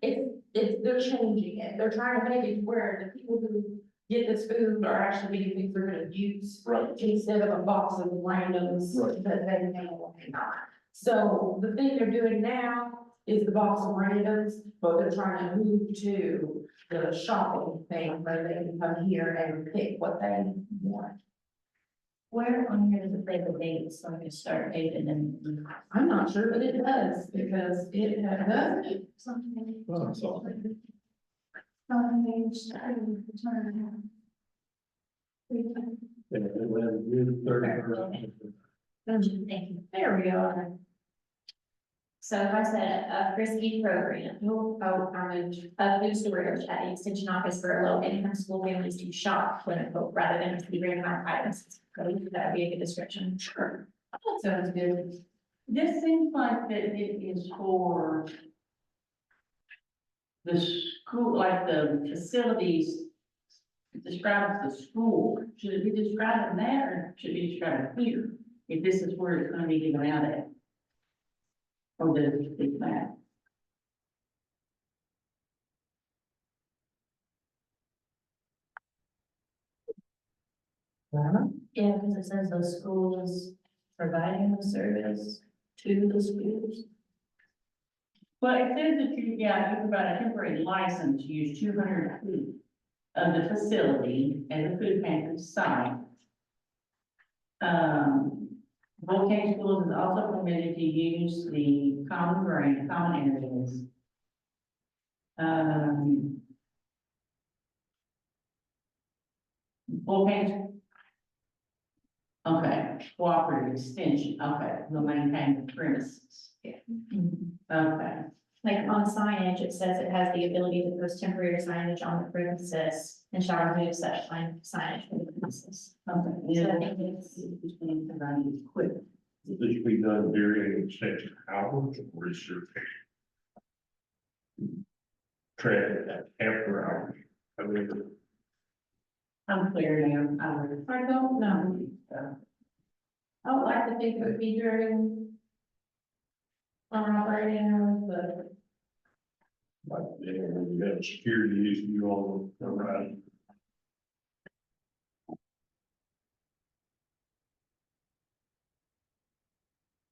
they're changing it, they're trying to make it where the people who get this food are actually getting things they're gonna use. Right. Instead of a box of randoms Right. that they may or may not. So the thing they're doing now is the box of randoms, but they're trying to move to the shopping thing where they can come here and pick what they want. Where on here does it say the date, so I can start date and then? I'm not sure, but it does, because it does. Something. Oh, so. On page, Thank you. there we are. So if I said a frisky program, a food storage at the extension office for low income school families to shop, quote unquote, rather than to be random items. That would be a good description. Sure. That sounds good. This seems like that it is for the school, like the facilities described as the school. Should it be described in that, or should it be described here? If this is where it's gonna be given out at? Or does it speak that? Yeah, because it says the school is providing the service to the schools. Well, it says that you provide a temporary license to use 200 feet of the facility and the food pantry site. Boyle County Schools is also permitted to use the common areas. Boyle County. Okay, cooperative extension, okay, will maintain the premises. Okay, Like on signage, it says it has the ability to post temporary signage on the premises and shall remove such signage from the premises. okay. So I Yeah, think it's, between the values quick. This should be done during an extension hours or is your traffic after hours? I mean, I'm clear now, I don't know. I would like to think it would be during our operating hours, but like, you have security issue on the right.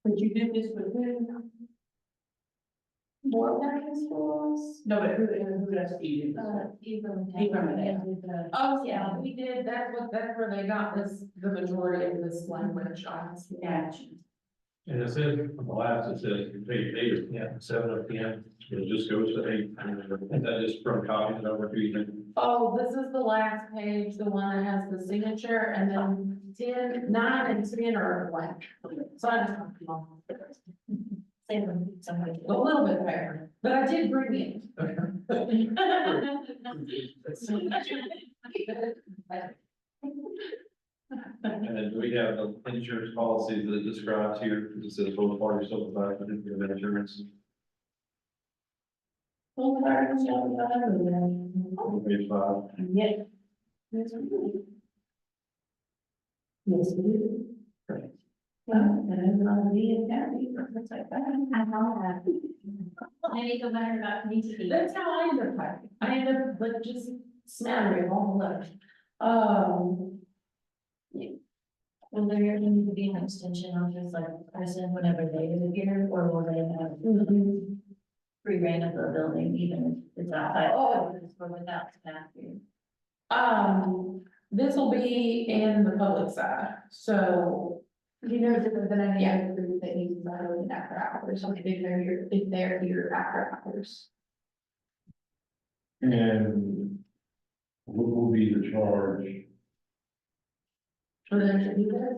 Could you do this with who? Boyle County schools. No, but who else do you do this with? Oh, yeah, we did, that's where they got the majority of this language, honestly. Gotcha. And it says, on the last, it says, eight or 10, 7 or 10, it just goes to 8. And that is from copying it over to you. Oh, this is the last page, the one that has the signature, and then 10, 9, and 10 are blank. So I just. say somebody. A little bit better, but I did bring it. And then we have the insurance policy that it describes here, it says both parties shall provide for the insurance. Page 5. Yeah. Yes, we do. Correct. And then on the county, things like that. I know that. I need to learn about community. That's how I end up typing. I end up like just smattering all the letters. Will there need to be an extension on just like person whenever they live here, or will they have free reign of the building, even if it's outside? Oh. Or without capacity? This will be in the public side, so. You know, different than any other group that uses that only after hours, so if they're here after hours. And what will be the charge? For them to do this?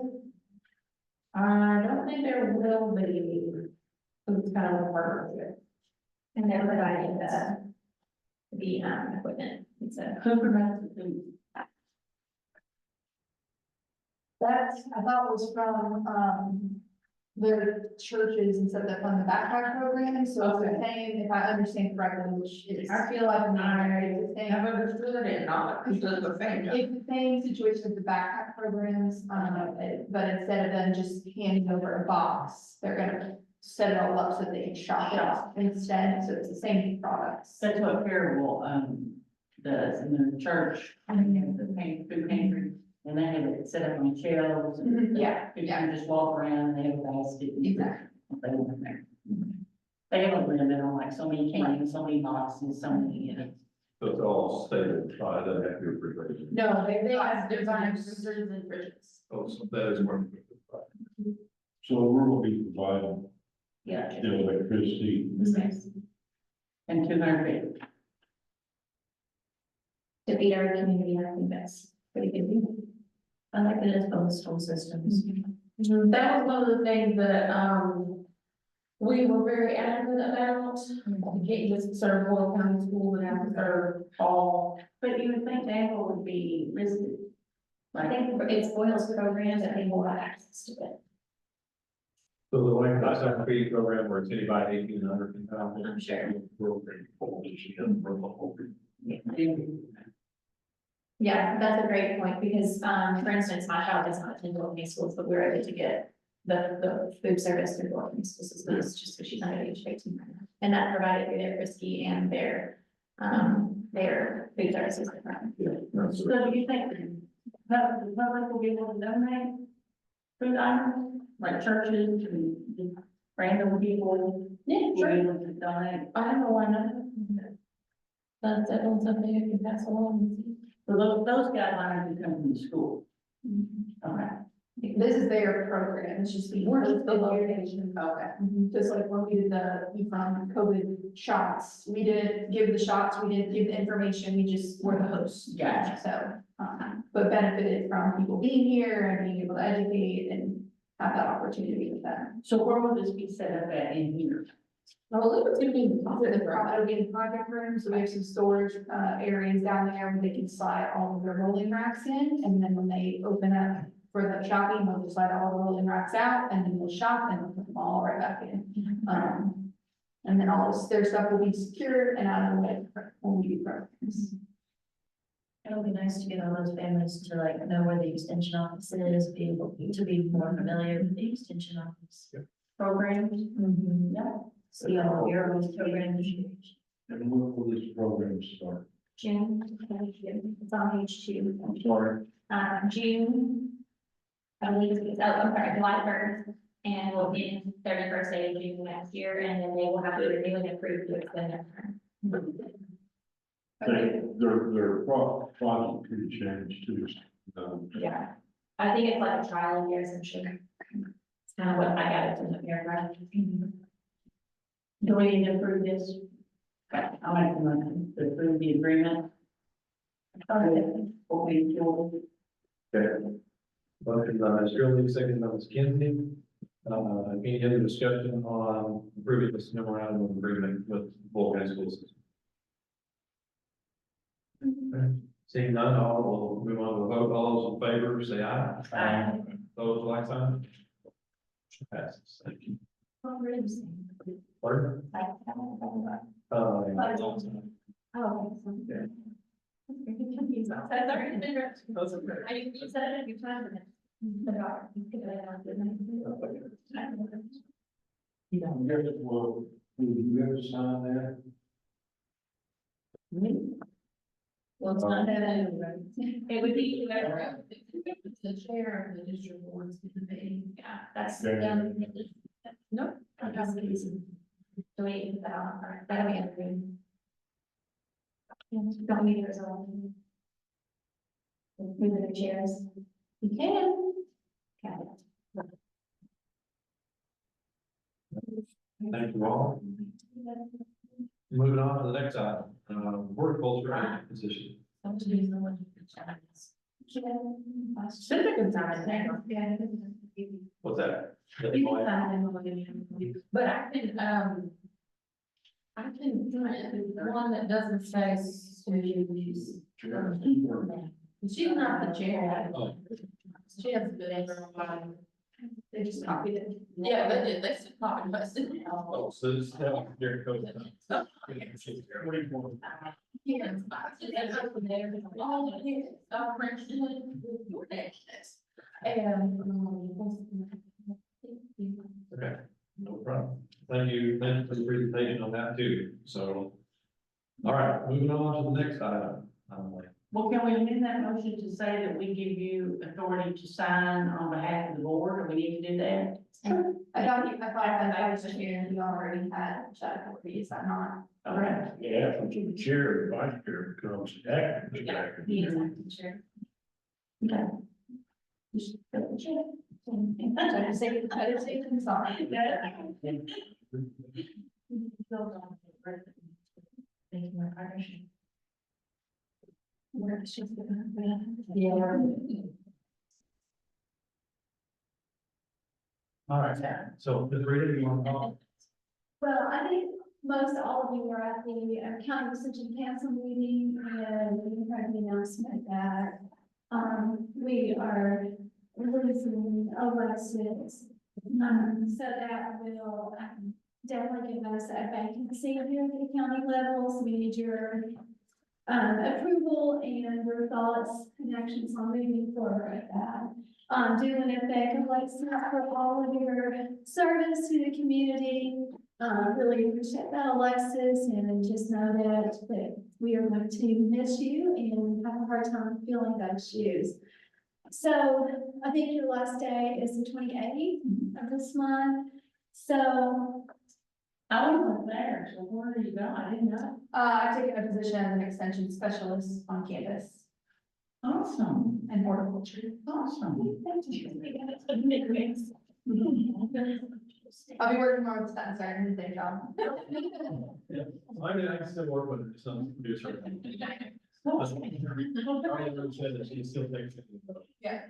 I don't think there will be. It's kind of a part of it. And they're providing the equipment, so. Who provides the food? That, I thought was from, the churches and stuff that fund the backpack program, so it's the same, if I understand correctly, which is. I feel like it's the same. I've understood it, not, it's just the same. It's the same situation with the backpack programs, but instead of them just handing over a box, they're gonna set it all up so they can shop it instead, so it's the same products. That's what Parable, does in the church, and the food pantry, and they have it set up on shelves. And Yeah, you yeah. can just walk around and they have a basket. Exactly. They want there. They have a limit on like so many cans, so many boxes, so many, you know. So it's all stated by the happy refrigeration. No, they have designed freezers and fridges. Oh, so that is one. So we're gonna be providing Yeah. the electricity. And 200 feet. To feed our community, I think that's pretty good. I like it as both school systems. That was one of the things that, we were very adamant about, you can't just serve Boyle County schools and have to serve all. But you would think Danville would be listed. I think it's Boyle's program that they will have access to it. So the like, that's our free program where it's anybody 18 and under can come. I'm sure. Yeah, that's a great point, because, for instance, my child does not attend Boyle County schools, but we're able to get the food service through Boyle County school systems, just because she's under the age of 18 right now. And that provided through their Frisky and their food services. So do you think the public will be able to donate food items, like churches and just random people? Yeah, Will be able to donate? I don't know why not. That's definitely something you can pass along. So those guidelines would come from the school. Okay. This is their program, it's just We're just the the location. Okay. Just like when we did from COVID shots, we didn't give the shots, we didn't give the information, we just were the hosts. Gotcha. So, but benefited from people being here and being able to educate and have that opportunity with them. So where will this be set up at in here? Well, it's gonna be, it'll be in the project room, so we have some storage, areas down there where they can slide all of their rolling racks in, and then when they open up for the shopping, they'll just slide all the rolling racks out, and then we'll shop and we'll put them all right back in. And then all this, their stuff will be secured and out of the way when we do programs. It'll be nice to get all those families to like know where the extension office is, be able to be more familiar with the extension office. Programs? Mhm. Yeah. See all your programs. And when will this program start? June, it's on page 2. Sorry. June. I believe it's, I'm sorry, July 1st, and we'll be in 31st day of June next year, and then they will have to renew and approve to extend their term. Their project could change too. Yeah, I think it's like a trial year essentially. It's kind of what I got it from the paragraph. Do we need to approve this? I'll make the motion to approve the agreement. What we do. Okay. Motion by Ms. Gurley, second by Ms. Kennedy. Any other discussion on approving this memorandum of agreement with Boyle County School System? Okay. Seeing none, all will move on to a vote. All those in favor, say aye. Aye. Those like sign. Motion passes. Thank you. Pardon? Oh, Yeah. confused. I'm sorry. I you said it a few times. Will you ever sign that? Well, it's not that It would be whoever, the chair of the district board's gonna be. yeah, that's, Okay. nope. That's the reason. The way it's out, that'll be evergreen. Don't need to resolve. Move the chairs. You can. Okay. Thank you all. Moving on to the next item, horticulture position. Should have been done there. Yeah. What's that? You can find them, but I can the one that doesn't say. She's not the chair. Oh. She has been there a while. They just copied it. Yeah, they did, they just copied us. Oh, so this is how your code. Yes. That's open there. Oh, yes. French. You're next. And. Okay, no problem. Thank you for the presentation on that too. So, all right, moving on to the next item. Well, can we amend that motion to say that we give you authority to sign on behalf of the board, or we need to do that? I thought was here, you already had that authority, is that not? Okay. Yeah, from the chair, the vice chair becomes acting. Yeah, the executive chair. Okay. Just double check. I just say consent. Yeah. All right, so Ms. Rita, you want to talk? Well, I think most all of you were at the county decision council meeting, and we heard the announcement that we are releasing Alexis. So that will definitely give us a vacancy here at the county level, so we need your approval and your thoughts and actions on moving forward with that. Do want to thank Alexis for all of your service to the community. Really appreciate that, Alexis, and just know that we are going to miss you and have a hard time filling those shoes. So I think your last day is the 28th of this month. So I wasn't there, so where are you going? I didn't know. I've taken a position as an extension specialist on campus. Awesome, and horticulture. awesome. I'll be working more with that, starting the day job. Yeah, I mean, I can still work with some producer. I never said that she still thinks. Yeah.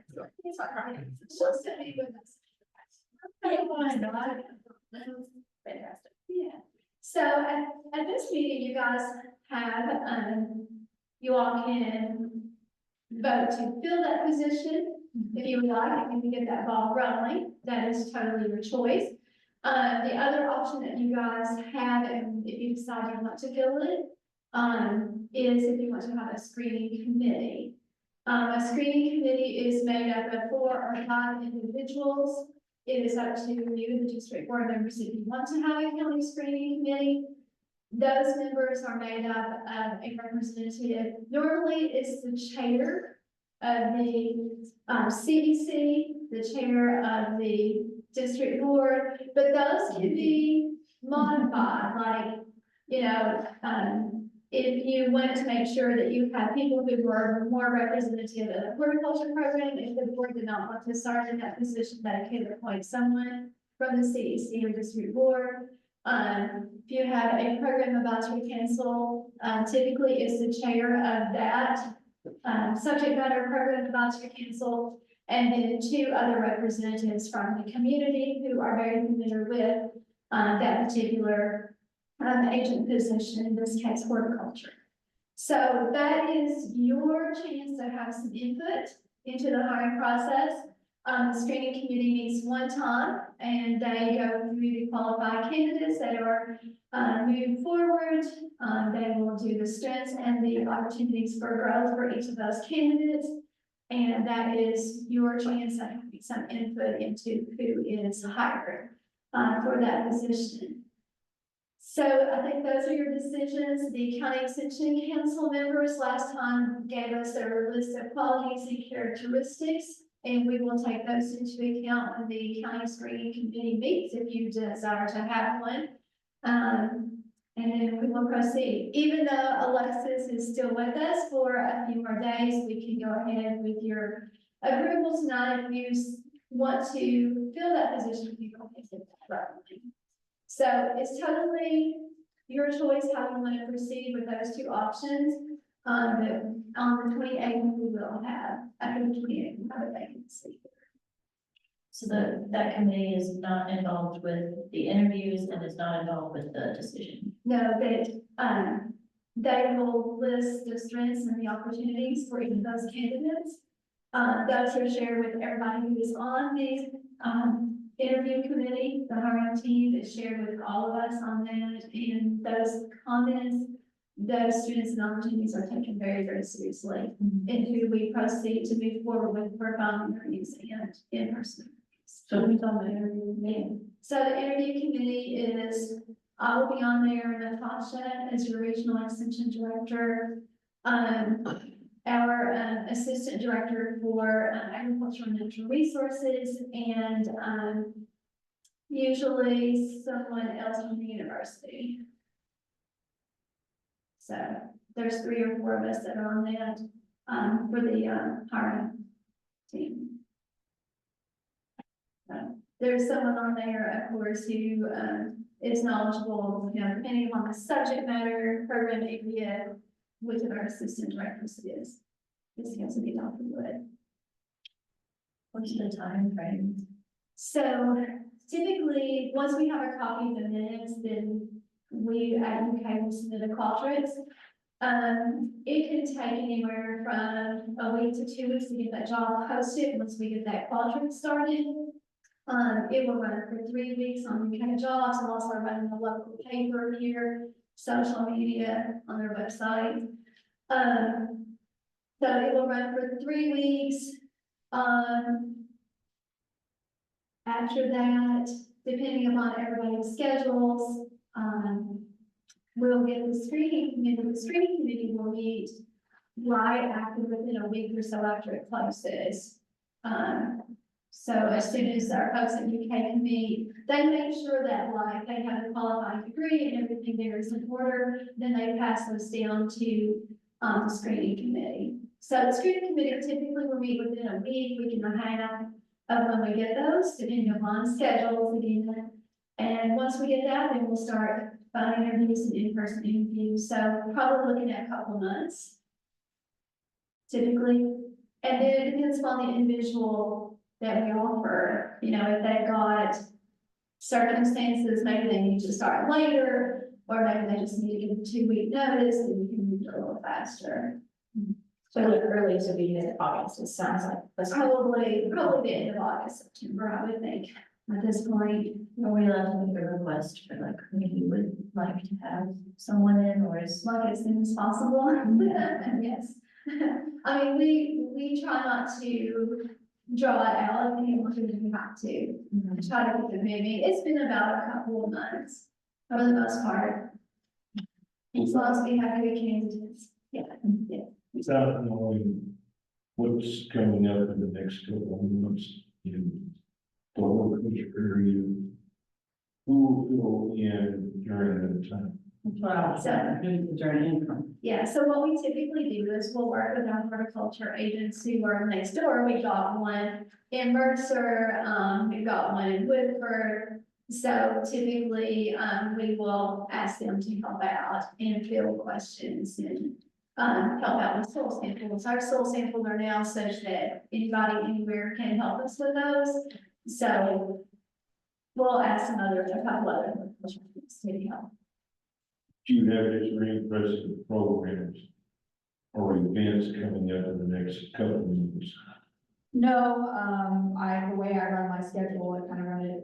It's not right. She'll still be with us. Fantastic. Yeah. So at this meeting, you guys have, you all can vote to fill that position. If you would like, you can get that ball rolling. That is totally your choice. The other option that you guys have, and if you decide you want to fill it, is if you want to have a screening committee. A screening committee is made up of 4 or 5 individuals. It is up to you, the district board members, if you want to have a county screening committee. Those members are made up of a representative. Normally, it's the chair of the CDC, the chair of the district board, but those can be modified, like, you know, if you want to make sure that you have people who are more representative of the horticulture program, if the board did not want to start in that position, they could appoint someone from the CEC or district board. If you have a program advisory council, typically it's the chair of that subject matter program advisory council, and then 2 other representatives from the community who are very familiar with that particular agent position, in this case, horticulture. So that is your chance to have some input into the hiring process. The screening committee meets 1 time, and they go through the qualified candidates that are moved forward. They will do the strengths and the opportunities for growth for each of those candidates. And that is your chance to have some input into who is hired for that position. So I think those are your decisions. The county extension council members last time gave us their list of qualities and characteristics, and we will take those into account when the county screening committee meets, if you desire to have one. And then we will proceed. Even though Alexis is still with us for a few more days, we can go ahead with your approval tonight if you want to fill that position. You go ahead and get that right. So it's totally your choice how you want to proceed with those 2 options. On the 28th, we will have, after the 28th, we have a vacancy. So that committee is not involved with the interviews and is not involved with the decision. No, they will list the strengths and the opportunities for each of those candidates. Those are shared with everybody who is on the interview committee. The hiring team is shared with all of us on that, and those comments, those strengths and opportunities are taken very, very seriously in who we proceed to move forward with for phone interviews and in-person interviews. So who's on the interview? Yeah. So the interview committee is, I will be on there, Natasha as your regional extension director. Our assistant director for agriculture and natural resources, and usually someone else from the university. So there's 3 or 4 of us that are on that for the hiring team. There's someone on there, of course, who is knowledgeable, you know, depending on the subject matter, program area, which of our assistant directors is. This has to be Dr. Wood. What's the time frame? So typically, once we have a copy of the minutes, then we at UK will submit a quadrant. It can take anywhere from a week to 2 weeks to get that job posted once we get that quadrant started. It will run for 3 weeks on UK Jobs, and also running the local paper here, social media, on their website. So it will run for 3 weeks. After that, depending upon everybody's schedules, we'll get the screening committee. The screening committee will meet right after, within a week or so after it closes. So as soon as our folks at UK can meet, they make sure that like they have a qualifying degree and everything there is in order. Then they pass those down to the screening committee. So the screening committee typically will meet within a week, week and a half of when we get those, depending upon schedules again. And once we get that, then we'll start phone interviews and in-person interviews, so probably looking at a couple of months. Typically, and then it depends upon the individual that we offer, you know, if they've got circumstances, maybe they need to start later, or maybe they just need to give a 2-week notice, and we can move it a little faster. So the earliest would be in August, it sounds like. That's Probably the end of August, September, I would think, at this point. Are we allowed to make a request for like, we would like to have someone in, or is? Like as soon as possible, yes. I mean, we try not to draw it out any longer than we have to. Try to keep it moving. It's been about a couple of months for the most part. As long as we have good candidates, yeah. Without knowing what's coming up in the next couple of months in the local area, who will in during that time? That's what I was saying, who's the journey income? Yeah, so what we typically do is we'll work with our horticulture agents who are next door. We got one in Mercer, we've got one in Woodford. So typically, we will ask them to help out and field questions and help out with soil samples. Our soil samples are now such that anybody anywhere can help us with those. So we'll ask a couple other horticulture agents to help. Do you have any impressive programs or events coming up in the next couple of months? No, the way I run my schedule, I kind of run it,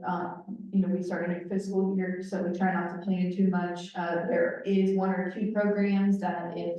you know, we start a new fiscal year, so we try not to plan too much. There is 1 or 2 programs that if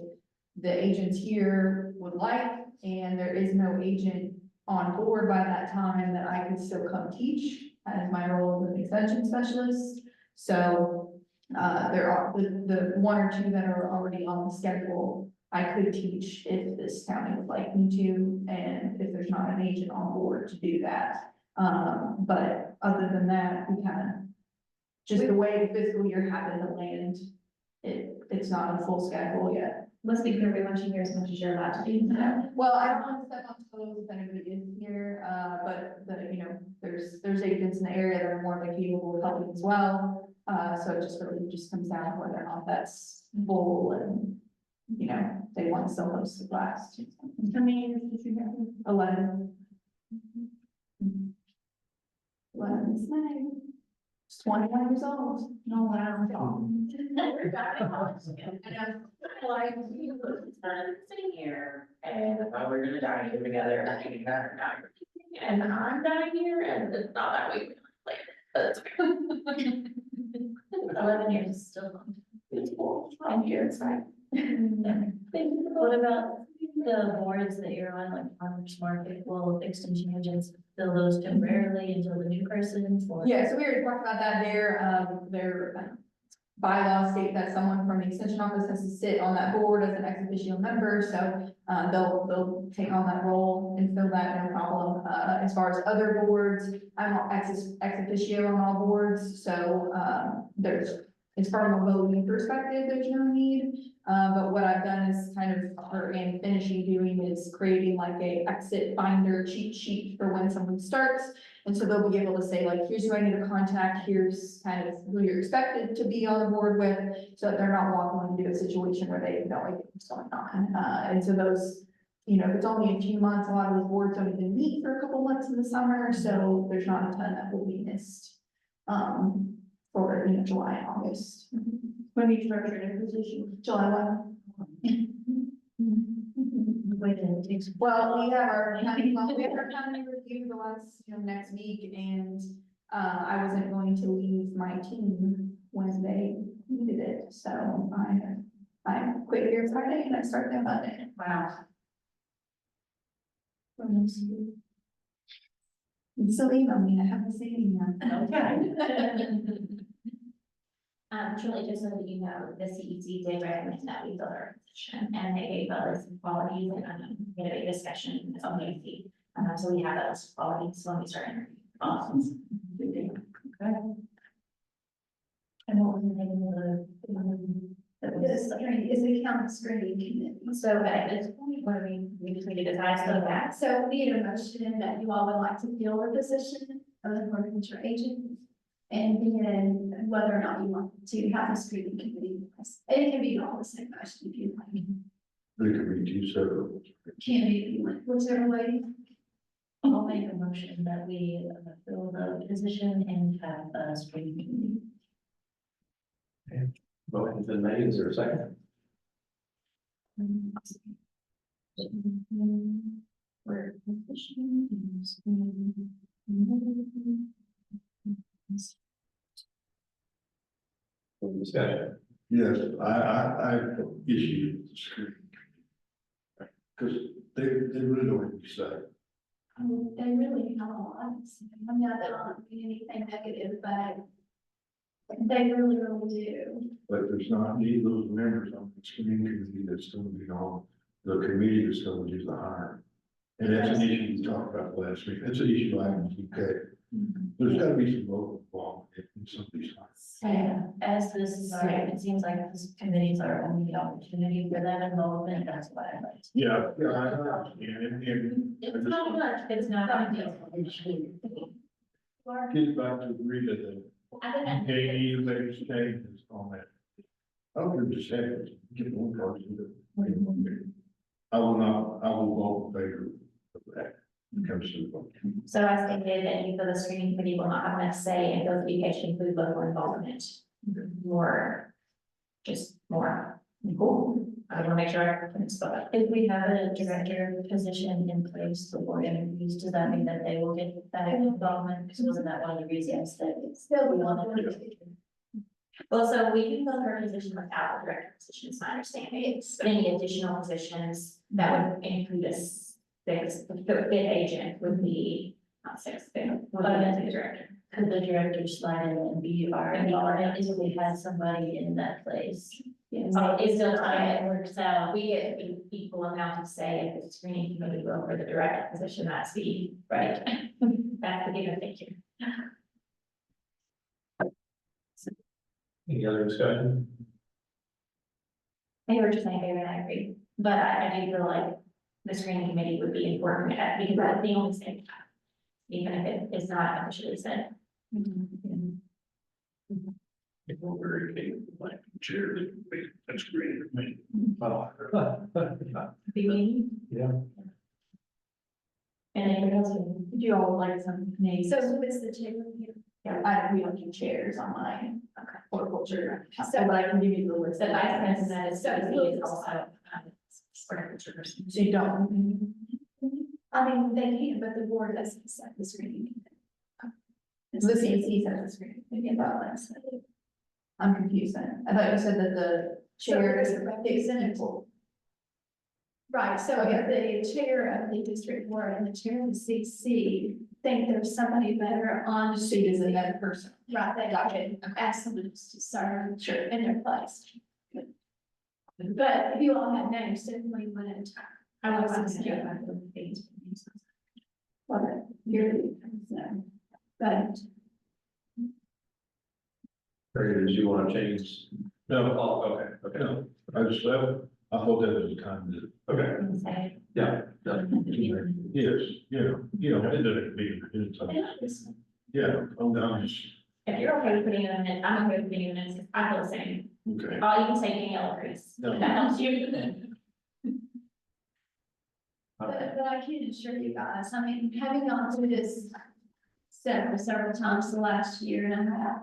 the agents here would like, and there is no agent on board by that time, that I can still come teach as my role as an extension specialist. So, there are the 1 or 2 that are already on the schedule, I could teach if this county would like me to, and if there's not an agent on board to do that. But other than that, we kind of, just the way the fiscal year happened to land, it's not a full schedule yet. Let's be clear, we want you here as much as you're allowed to be. Well, I don't want to step on toes if anybody is here, but you know, there's agents in the area that are more than capable of helping as well. So it just really just comes down to whether or not that's full and, you know, they want to still host the class. How many years did you have? 11. 11 is May. Just 21 years old. No, wow. Like, we were sitting here and we're gonna die here together, and I'm dying here, and it's not that way, like, but it's okay. 11 years is still long. It's cool, I'm here, it's fine. What about the boards that you're on, like farmers market, will extension agents fill those temporarily until the new person? Or? Yeah, so we already talked about that their bylaws state that someone from the extension office has to sit on that board as an ex officio member, so they'll take on that role and fill that, no problem. As far as other boards, I'm not ex officio on all boards, so it's from a voting perspective, there's no need. But what I've done is kind of, or am finishing doing, is creating like a exit finder cheat sheet for when someone starts. And so they'll be able to say like, here's who I need to contact, here's kind of who you're expected to be on the board with, so that they're not walking into a situation where they have no idea what's going on. And so those, you know, if it's only a few months, a lot of those boards don't even meet for a couple months in the summer, so there's not a ton that will be missed. For, you know, July and August. When you start your position? July 1. Well, we have our county review the last, you know, next week, and I wasn't going to leave my team when they needed it, so I quit here Friday and I start there Monday. Wow. So email me, I have the same email. Okay. Truly, just so that you know, the CEC did recommend that we fill our position, and they gave us qualities and we had a big discussion on the fee. So we have those qualities when we start interviewing. Awesome. Okay. And what was the name of the? This screening is a county screening committee. So at this point, what do we just need to decide so that. So we need a motion that you all would like to fill the position of the horticulture agent. And then whether or not you want to have a screening committee. It can be all the same motion if you like. There could be two separate. Can be if you want, whichever way. I'll make a motion that we fill the position and have a screening committee. Motion's been made, is there a second? Where Any discussion? Yes, I have issue with the screening. Because they really don't want to say. They really have a lot. I'm not that I don't mean anything negative, but they really, really do. But there's not any of those members on the screening committee that's going to be on the committee that's going to do the hiring. And that's an issue we talked about last week. That's an issue I can keep. There's got to be some local involvement in some of these things. And as this is, it seems like this committees are only the opportunity for that involvement, that's why I like. Yeah, yeah, I understand. And It's not much, it's not a deal. get back to agree to the I think that. any latest changes on that. I don't just have to get one person to. I will vote in favor of that. When it comes to the vote. So I stated that you feel the screening committee will not have enough say and those education include local involvement. More, just more. Cool. I want to make sure I can spell it. If we have a director position in place before interviews, does that mean that they will get that involvement? Because wasn't that one of the reasons that Still, we we wanted want to? to. Well, so we can fill her position without the director position, is my understanding. But any additional positions that would include a fifth agent would be not six, fifth, would be the director. Could the director slide in and be our involvement if we had somebody in that place? Yes. It's still time it works out. We get an equal amount of say if the screening committee will for the director position, that's the, right? That's the given picture. Any other discussion? I hear what you're saying, David, I agree, but I do feel like the screening committee would be important because that's the only thing. Even if it is not officially said. If we're very capable, like chair, that's great. Be me. Yeah. And anybody else? Would you all like some names? So who is the chair here? We don't do chairs on mine. Okay. Horticulture. So- But I can give you the list. The vice president is, So he is also, horticulture person. So you don't. I mean, they can, but the board doesn't set the screening. The CAC says the screen. I'm confused then. I thought you said that the chair is the executive. Right, so if the chair of the district board and the chair of the CC think there's somebody better on the she is another person. right, they Gotcha. ask someone to serve Sure. in their place. But if you all have names, certainly wouldn't. I would like to do that with things. Well, you're, no, but Or did you want to change? No, oh, okay, No, I just, I thought that was the time to, okay, yeah. yes, it doesn't be, yeah, I'm just, If you're okay with putting them in, I'm okay with putting them in, I feel the same. okay. I'll even say Danielle agrees, No. if that helps you. but I can assure you guys, I mean, having gone through this several times the last year and a half.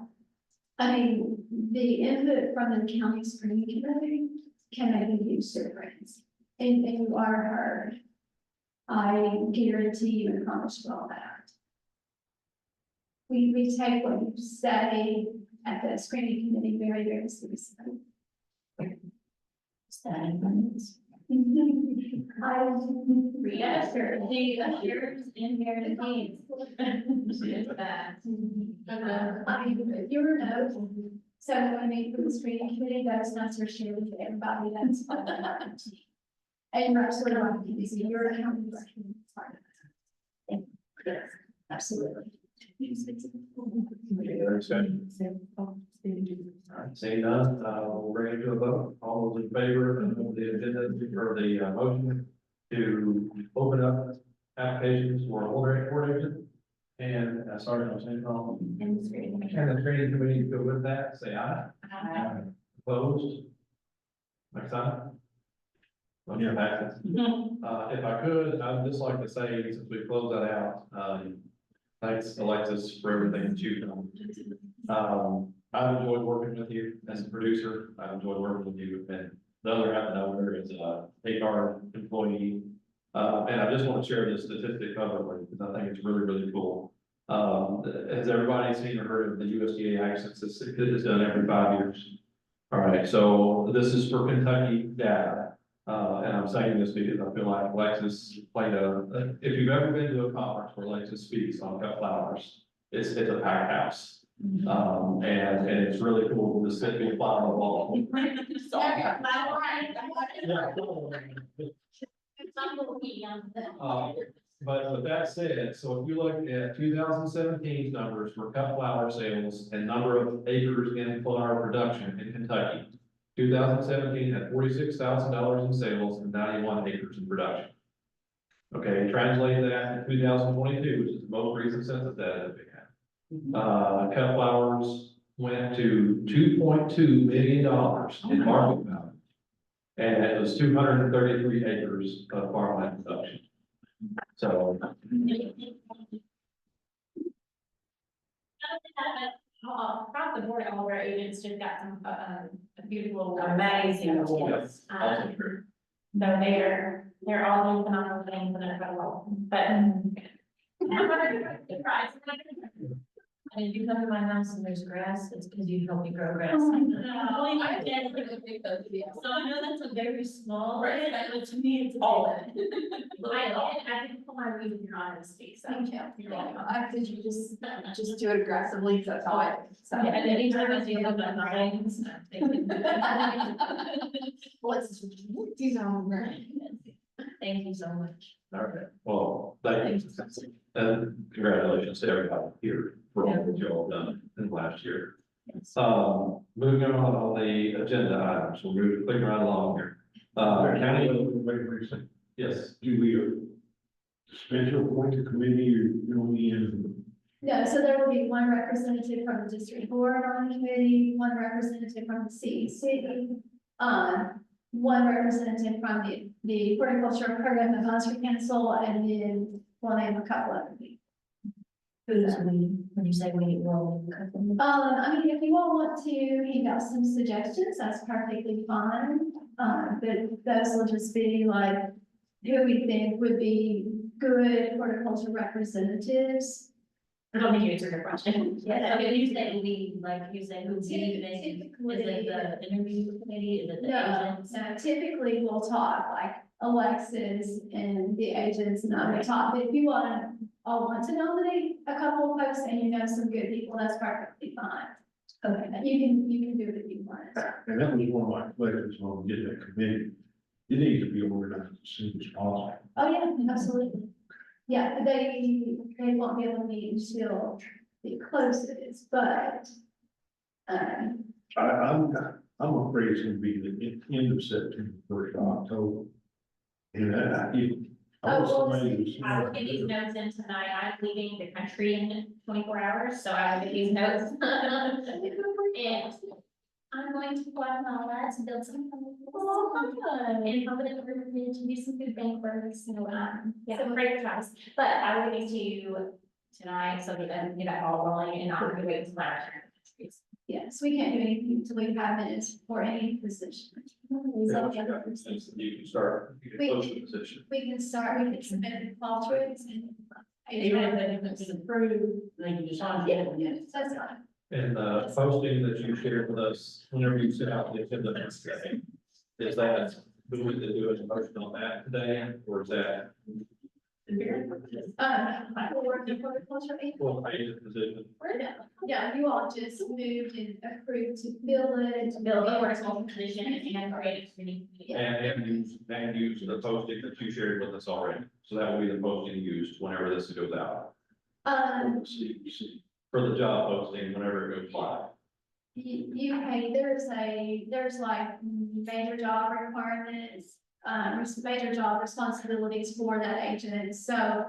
I mean, the input from the county screening committee can make a huge difference, and you are heard. I guarantee you and promise you all that. We take what you say at the screening committee very, very seriously. I. Reassure, the assurance in here to me. Is that. I mean, your note, so when I meet with the screening committee, those notes are shared with everybody, that's. part of our team. And actually, you see, your account. Absolutely. Any other discussion? All right, seeing none, we'll bring it to a vote. All those in favor of the agenda or the motion to open up applications for a court agent? And, sorry, I was saying wrong. And the training committee go with that, say aye. Aye. Opposed? Next time? Motion passes. If I could, I'd just like to say, since we close that out, thanks Alexis for everything that you've done. I've enjoyed working with you as a producer. I've enjoyed working with you, and the other half of the as a HR employee. And I just want to share this statistic publicly because I think it's really, really cool. Has everybody seen or heard of the USDA Ag Census? It is done every 5 years. All right, so this is for Kentucky data. And I'm saying this because I feel like Alexis played if you've ever been to a conference where Alexis speaks on cut flowers, it's a packed house. And it's really cool to sit and be fly on the wall. But with that said, so if you look at 2017's numbers for cut flower sales and number of acres in flower production in Kentucky, 2017 had $46,000 in sales and 91 acres in production. Okay, translate that to 2022, which is the most recent census data that we have. Cut flowers went to $2.2 million in market value. And it was 233 acres of farmland production. So. Across the board, all of our agents just got some, beautiful. Amazing awards. Also true. So they're all doing phenomenal things and they're incredible, but. And if you come to my house and there's grass, it's because you helped me grow grass. Oh, So I know that's a very small, but to me, it's all. I can pull my weed in your honesty, so. I think you just do it aggressively, so that's all I. So. Yeah, and anytime I see them, I'm things, I'm thinking. Let's do some. Thank you so much. All right, well, thank you. And congratulations to everybody here for all that you all done in the last year. Moving on the agenda items, we'll move clicking right along here. County, yes, Do we special appointed committee or only in? No, so there will be one representative from the district board on the committee, one representative from the CEC, one representative from the horticulture program advisory council, and then we'll name a couple of people. Who's we, when you say we, will. I mean, if you all want to hand out some suggestions, that's perfectly fine. But those will just be like who we think would be good horticulture representatives. I don't think you answered your question. Yeah, okay, you said we, like you said, who we, is it the interview committee, is it the No, agents? no, typically we'll talk like Alexis and the agents and I will talk, but if you all want to nominate a couple of folks and you know some good people, that's perfectly fine. Okay, you can do it if you want. And that was one of my questions when we did that committee. It needs to be organized as soon as possible. Oh, yeah, absolutely. Yeah, they won't be able to meet until the closest, but, I'm afraid it's gonna be the end of September, first of October. And I want somebody I will get these to. notes in tonight. I'm leaving the country in 24 hours, so I will get these notes. And I'm going to Guatemala to build some. And hoping that we're going to do some good banquets, some great times. But I will get these to you tonight, so that I can get that all rolling and not really wait until my return. yes, we can't do anything until we have minutes for any position. So, yeah, you can start, you can post the position. we can start, we can submit the call to it and. Even if it's approved, then you just want to. Yeah, that's fine. And the posting that you shared with us, whenever you sent out the agenda next day, is that, do we need to do a motion on that today, or is that? We're working for the culture. Well, pay the position. Yeah, you all just moved and approved to bill it. Build a workable position and create a community. And use the posting that you shared with us already. So that will be the posting used whenever this goes out. See. For the job posting, whenever it goes live. you pay, there's like major job requirements, major job responsibilities for that agent. So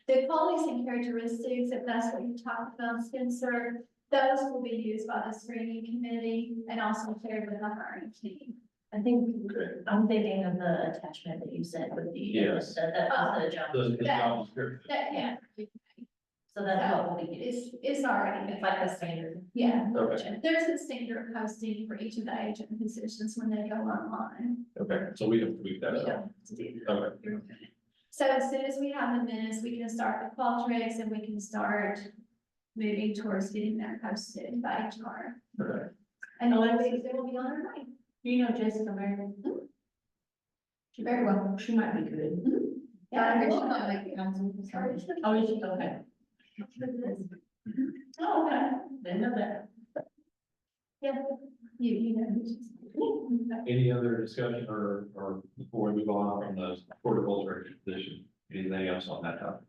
the qualities and characteristics, if that's what you're talking about, Spencer, those will be used by the screening committee and also shared with the hiring team. I think, Okay. I'm thinking of the attachment that you sent with the. Yes. The job. The job description. That, yeah, So that's what will be used. it's already, It's like the standard. yeah. Okay, There's a standard posting for each of the agent positions when they go online. okay, so we don't tweak that We at don't all. have to do that. Okay. You're okay. So as soon as we have the minutes, we can start the Qualtrics and we can start moving towards getting that posted by HR. Okay. And it will be on our way. You know Jessica Merritt? Very well. She might be good. Yeah, I heard will. she's not like council. Oh, is she? Okay. Oh, okay. Didn't know that. Yeah, you know. Any other discussion or before we move on from the horticulture position, anything else on that topic?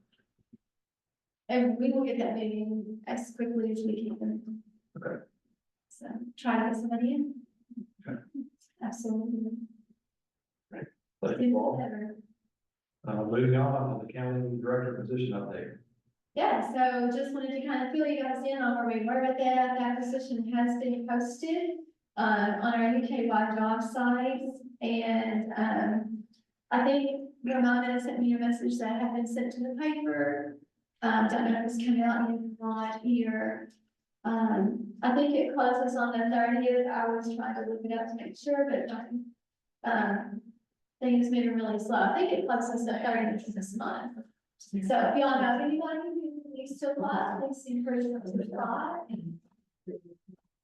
And we will get that moving as quickly as we can. Okay. So try to get somebody in. Okay. Absolutely. Thank you all. Moving on to the county director position update. Yeah, so just wanted to kind of fill you guys in on where we were with that. That position has been posted on our UK-wide job sites. And I think Ramona sent me a message that had been sent to the paper. Don't know if it's come out yet or not here. I think it closes on the 30th. I was trying to look it up to make sure, but things moving really slow. I think it closes the 30th of this month. So if y'all know anybody who needs to apply, please encourage them to apply.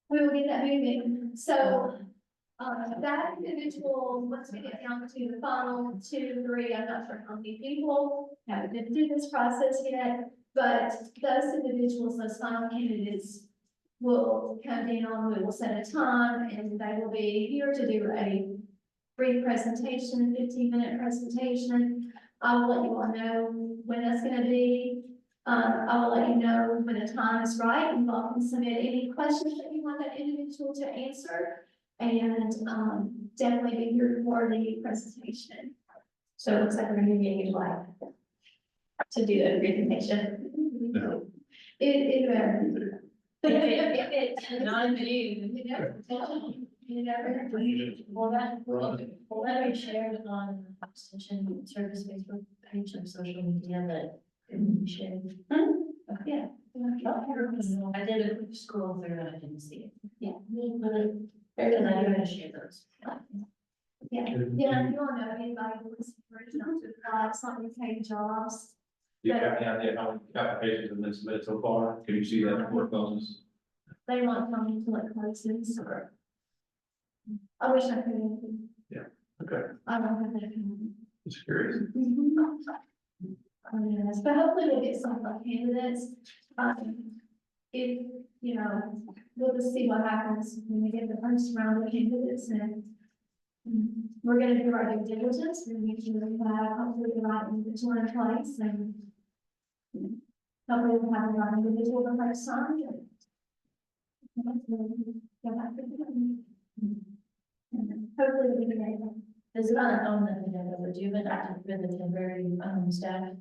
We will get that moving. So, that individual, once we get down to the final 2, 3, I'm not sure how many people haven't been through this process yet, but those individuals, those final candidates will come down, we will set a time, and they will be here to do a brief presentation, 15-minute presentation. I will let you all know when that's gonna be. I will let you know when the time is right, and you all can submit any questions that you want that individual to answer. And, definitely be here for the presentation. So it looks like we're gonna be getting live to do a presentation. No. If If it's not in June. you never, you never. Well, that we shared on the extension service Facebook page and social media that we shared. Yeah. I did a quick scroll through and I didn't see it. Yeah. Very good, I'm gonna share those. Yeah, yeah, you all know anybody who was original to apply, it's not retained jobs. Do you have any idea how many applications have been submitted so far? Can you see that in work phones? They want coming to like places. Okay. I wish I could. Okay, I don't have that. kind just curious. of- Yes, but hopefully we'll get some of our candidates. If, you know, we'll just see what happens when we get the first round of candidates and we're gonna do our due diligence, we're gonna make sure that we have hopefully the right individual in place and hopefully we'll have the right individual the first time. Hopefully we can make them. This is not on the agenda, but you've been active with the temporary staff.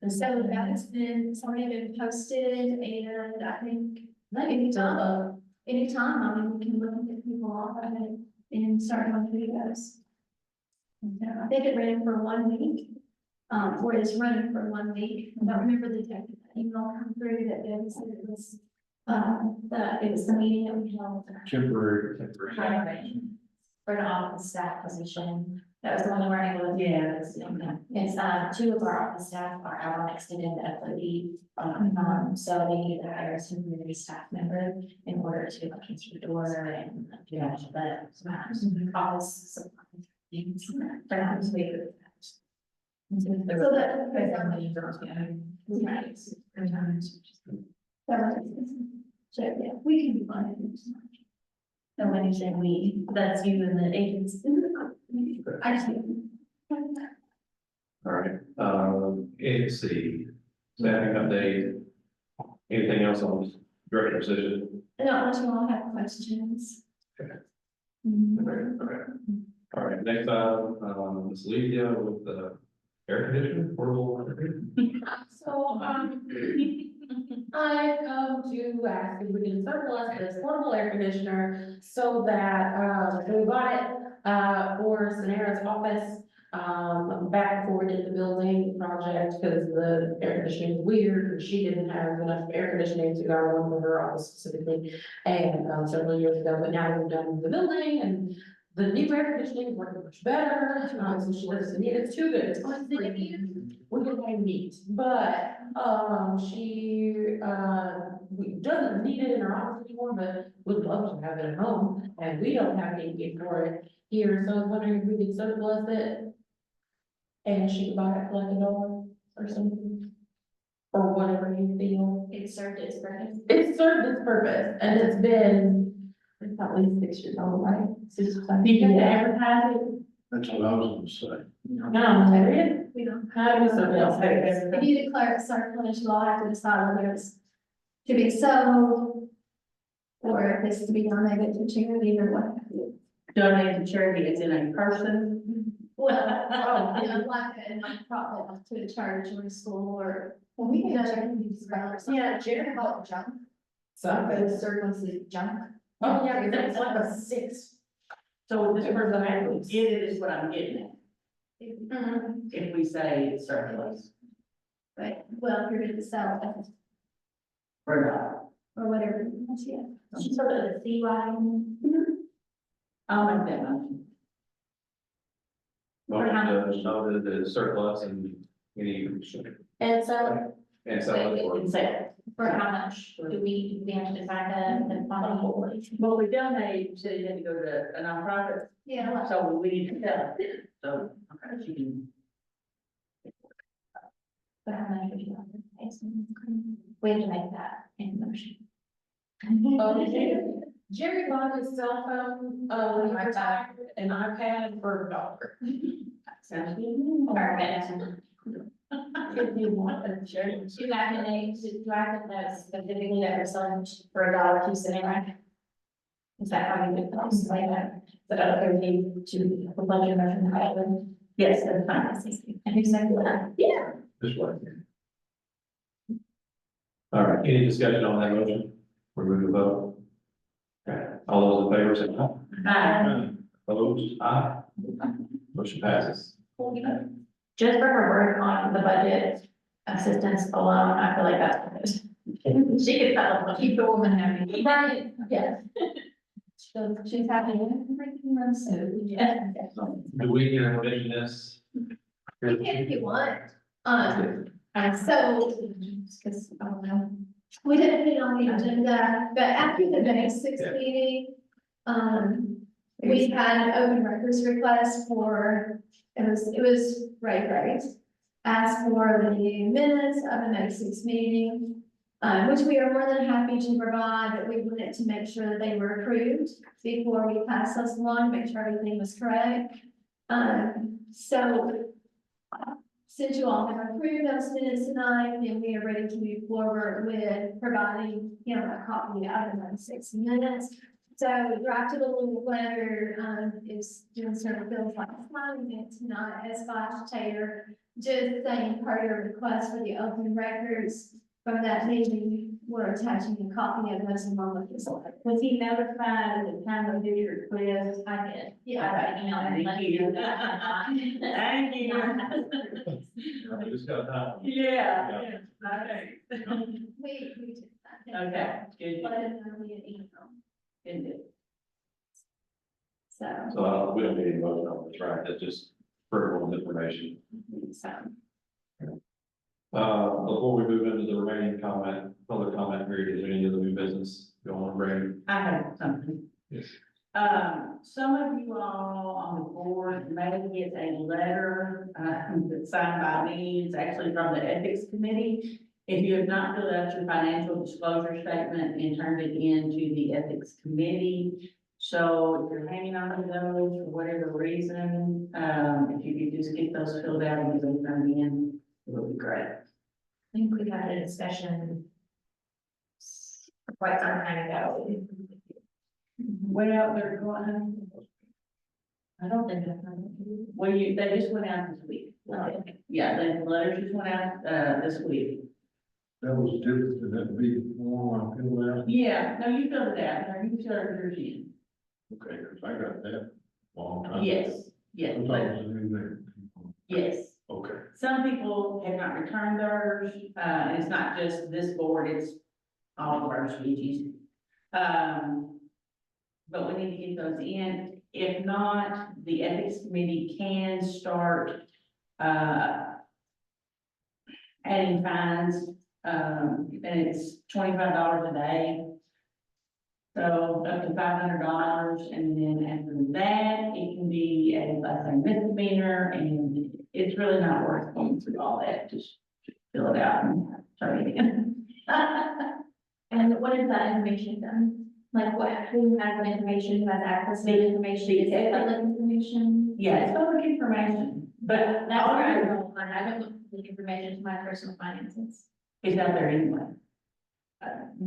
So that's been, it's already been posted and I think anytime, I mean, we can look and get people off of it and start on videos. I think it ran for 1 week, or it's running for 1 week. I don't remember the date that email come through that Debbie said it was, it was the meeting that we held. Temporary. For an office staff position, that was the one we're able to do. Yeah. It's, 2 of our office staff are out on extended FOD, so they need to hire a temporary staff member in order to like answer the door and do all the office supplies. Perhaps we could. So that. So, yeah, we can do fine. And when you say we, that's you and the agents. I just. All right, let's see, staffing update. Anything else on this director position? Not unless you all have questions. Okay. Mhm. Okay. All right, next item, Ms. Lydia with the air conditioner, portable air conditioner. So, I come to ask if we can surplus this portable air conditioner so that, we bought it, for Sonera's office. Back before we did the building project, because the air conditioning was weird, and she didn't have enough air conditioning to go on for her office specifically. And, several years ago, but now we've done the building and the new air conditioning is working much better, so she doesn't need, it's too good, it's going to we can have meat, but, we doesn't need it in our office anymore, but would love to have it at home, and we don't have any need for it here, so I was wondering if we could surplus it. And she could buy it for like $1 or something. Or whatever you feel. It served its purpose. It served its purpose, and it's at least 6 years old, right? 6 or 7. Did you advertise it? That's what I was gonna say. No, really? We don't. How do we surplus it? If you declare it surplus, you'll have to decide whether it's to be sold or if it's to be donated to charity or what have you. Donate to charity as in a person? Well, you know, like a nonprofit to a church or a school or. Well, we can. Yeah, Jared bought junk, Something. those surpluses junk. Oh, yeah, but it's like a 6. So this person actually get it is what I'm getting at, if we say it's surplus Right, well, if you're gonna sell it or not. or whatever, yeah. She's sort of the C line. I'll make that motion. Motion to show that the surplus and any, And so, and sell it for. And say, For how much do we have to decide the quantity? well, we donate, you said you had to go to a nonprofit, Yeah, like, so we need to sell it. So, okay, she can. But how much would you like to pay? We have to make that in the motion. Jerry bought his cell phone, when he retired, an iPad for $1. Sounds good. Perfect. If you want a charity. Do I have to name, do I have to know specifically that we're selling for $1 to Sonera? Is that how you would say that? But okay, we need to the budget motion, however. Yes, that's fine. And who seconded that? Yeah. This way. All right, any discussion on that motion? We're moving to vote. Okay, all those in favor say aye. Opposed, aye. Motion passes. Just for her work on the budget assistance alone, I feel like that's good. She could tell, Keep the woman happy. right, Yes. so she's happy with everything else, so, yeah. Do we intermission this? you can if you want, so, because, I don't know. We didn't put it on the agenda, but after the May 6th Yeah. meeting, we had an open records request for, it was Ray, asked for the minutes of the May 6th meeting, which we are more than happy to provide, but we wanted to make sure that they were approved before we pass those along, make sure everything was correct. So since you all have approved those minutes tonight, then we are ready to move forward with providing, a copy of the May 6 minutes. So we drafted a little letter, is doing certain things like signing it tonight as vice chair, just saying part of your request for the open records from that meeting, we're attaching a copy of those along with this letter. Was he notified at the time of his request? I did. Yeah. I emailed her, let Thank you. me. Thank you. We just got time. Yeah. Okay. We did that. Okay, good. Let him know via email. Good. So, So we don't need any motion on this, right? That's just critical information. so. Before we move into the remaining public comment period, is there any other new business you want to bring? I have something. Yes. Some of you all on the board may get a letter, that's signed by me, it's actually from the ethics committee. If you have not filled out your financial disclosure statement and turned it in to the ethics committee. So if you're hanging on to those for whatever reason, if you could just get those filled out and get them turned in, it would be great. I think we had a discussion quite some time ago. Well, they're going, I don't think that's. well, they just went out this week. Yeah, the letters just went out, this week. That was different than that big form I filled out. Yeah, no, you filled it out, no, you can fill yours in. Okay, 'cause I got that long time. Yes, I yes, thought it was a new thing. yes. Okay. Some people have not returned theirs, and it's not just this board, it's all of our species. But we need to get those in. If not, the ethics committee can start, adding fines, and it's $25 a day. So up to $500, and then after that, it can be a less than misdemeanor, and it's really not worth going through all that, just fill it out and try it again. And what is that information done? Like what, who has the information, who has access to the information, is it public information? Yeah, it's public information, but That's where I don't, I haven't looked at the information to my personal finances. it's out there anyway.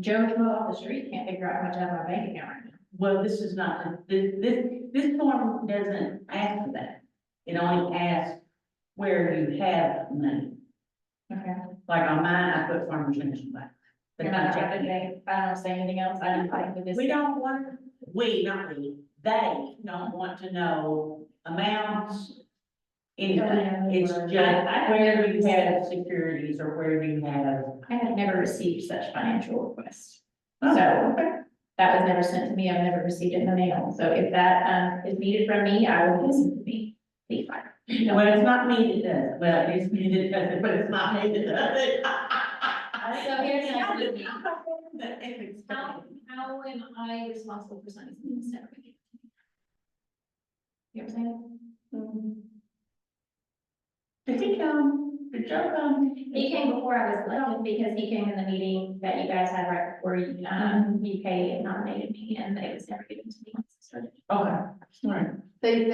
Joe Schmo off the street can't figure out how much I have in my bank account right now. Well, this is not, this form doesn't ask for that. It only asks where you have money. Okay. Like on mine, I put farmer's national bank. But You're not not checking checking. today, I don't say anything else, I didn't think that this. We don't want, not we, they don't want to know amounts, anything. It's just where you have securities or where you have. I have never received such financial requests. Oh, So- okay. That was never sent to me, I've never received it in the mail, so if that, is needed from me, I will listen to me. Be fine. Well, it's not me that does it. Well, it's me that does it, but it's not me that does it. So here's the How answer. did you come up with that ethics How, committee? how am I responsible for signing this separately? You know what I'm saying? Did he come? Did Joe come? He came before I was elected because he came in the meeting that you guys had right before you, UK nominated me and it was never given to me once it started. Okay, all right. They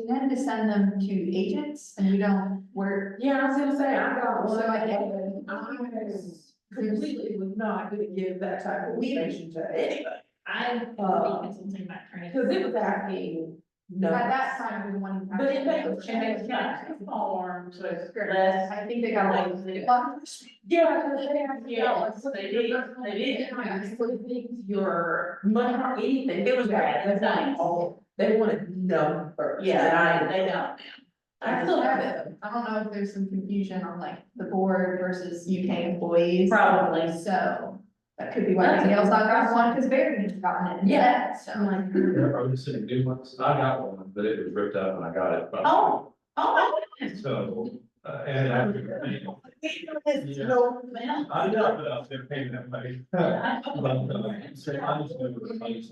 tend to send them to agents and we don't work. Yeah, I was gonna say, I got So one, I and I completely was not gonna give that type of information to anybody, I Uh, will be consulting my attorney. cause it was asking, no. At that time, we wanted. But it makes, And it's got a form, so it's less. I think they got like. Yeah, cause they have. Yes, they did, they did. Your money, anything, they was bad, they wanted all, they wanted numbers. Yeah, and they don't. I still have it. I don't know if there's some confusion on like the board versus UK employees. Probably. So that could be why Danielle's not got one, because Barry has gotten it. Yeah. So. Are we sending new ones? I got one, but it was ripped up and I got it. but- Oh, oh, So, and I. No. I know, but I was there paying that money. So I just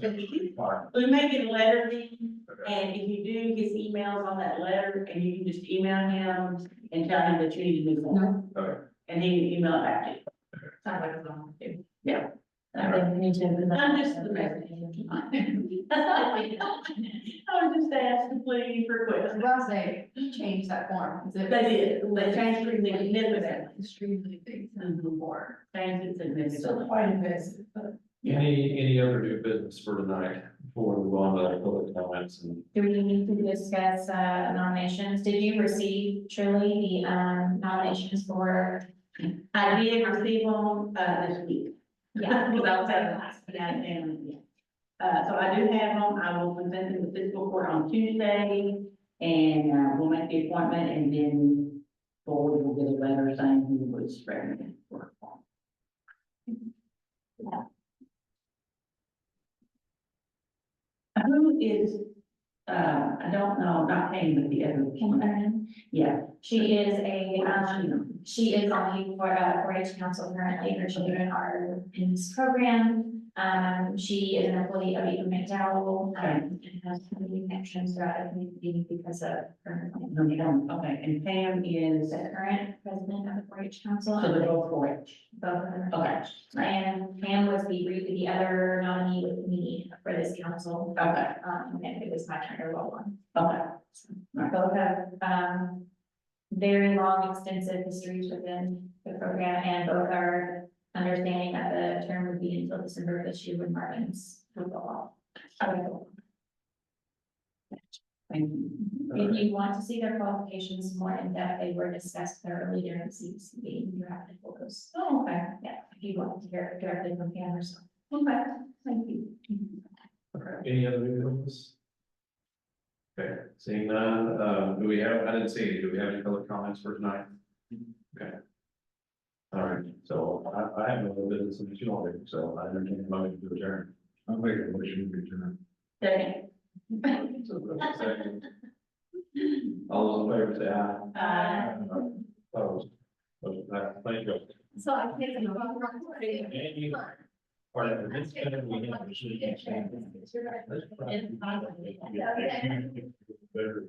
never. we may get a letter then, and if you do his emails on that letter, and you can just email him and tell him that you need a new form. Okay. And he can email it back to you. Sounds like it's on too. Yeah. I think we need to. I'm just the messenger. I was just asking, please, for questions. Well, they changed that form. 'Cause it- They did, they changed it significantly. Extremely big. Before, changed it Still significantly. quite invested, but. Any other new business for tonight before we go on to public comments and? Do we need to discuss nominations? Did you receive truly the nominations for? I did receive them, this week. Yeah. Because I was at the hospital, and, yeah. So I do have them, I will present them to fiscal court on Tuesday, and, we'll make the appointment, and then Boyd will get a letter saying who was recommended for. Who is, I don't know, not Pam, but the other. Yeah. She is she is on the 4-H council currently, her children are in this program. She is an employee of Ethan McDowell, and has many connections throughout the community because of her. Okay, and Pam is, The current president of the 4-H council. so they're both for it. Both of them. Okay. And Pam was the other nominee with me for this council, Okay, and it was my turn to roll on. okay. Both have, very long, extensive histories within the program, and both are understanding that the term would would be until December of this year when Martin's will go off. Thank you. If you want to see their qualifications more in depth, they were discussed thoroughly during the CEC meeting, you have to pull those. Oh, okay, Yeah, if you want to hear it directly from Pam or something. okay, thank you. Any other new business? Okay, seeing none, do we have, I didn't see any, do we have any public comments for tonight? Okay. All right, so I have no other business in the building, so I entertain a motion to adjourn. I'll make a motion to adjourn. Second. So, second. All those in favor say aye. Opposed? Motion passed. Thank you. So I think. And you- Part of the next item we have is the- It's Better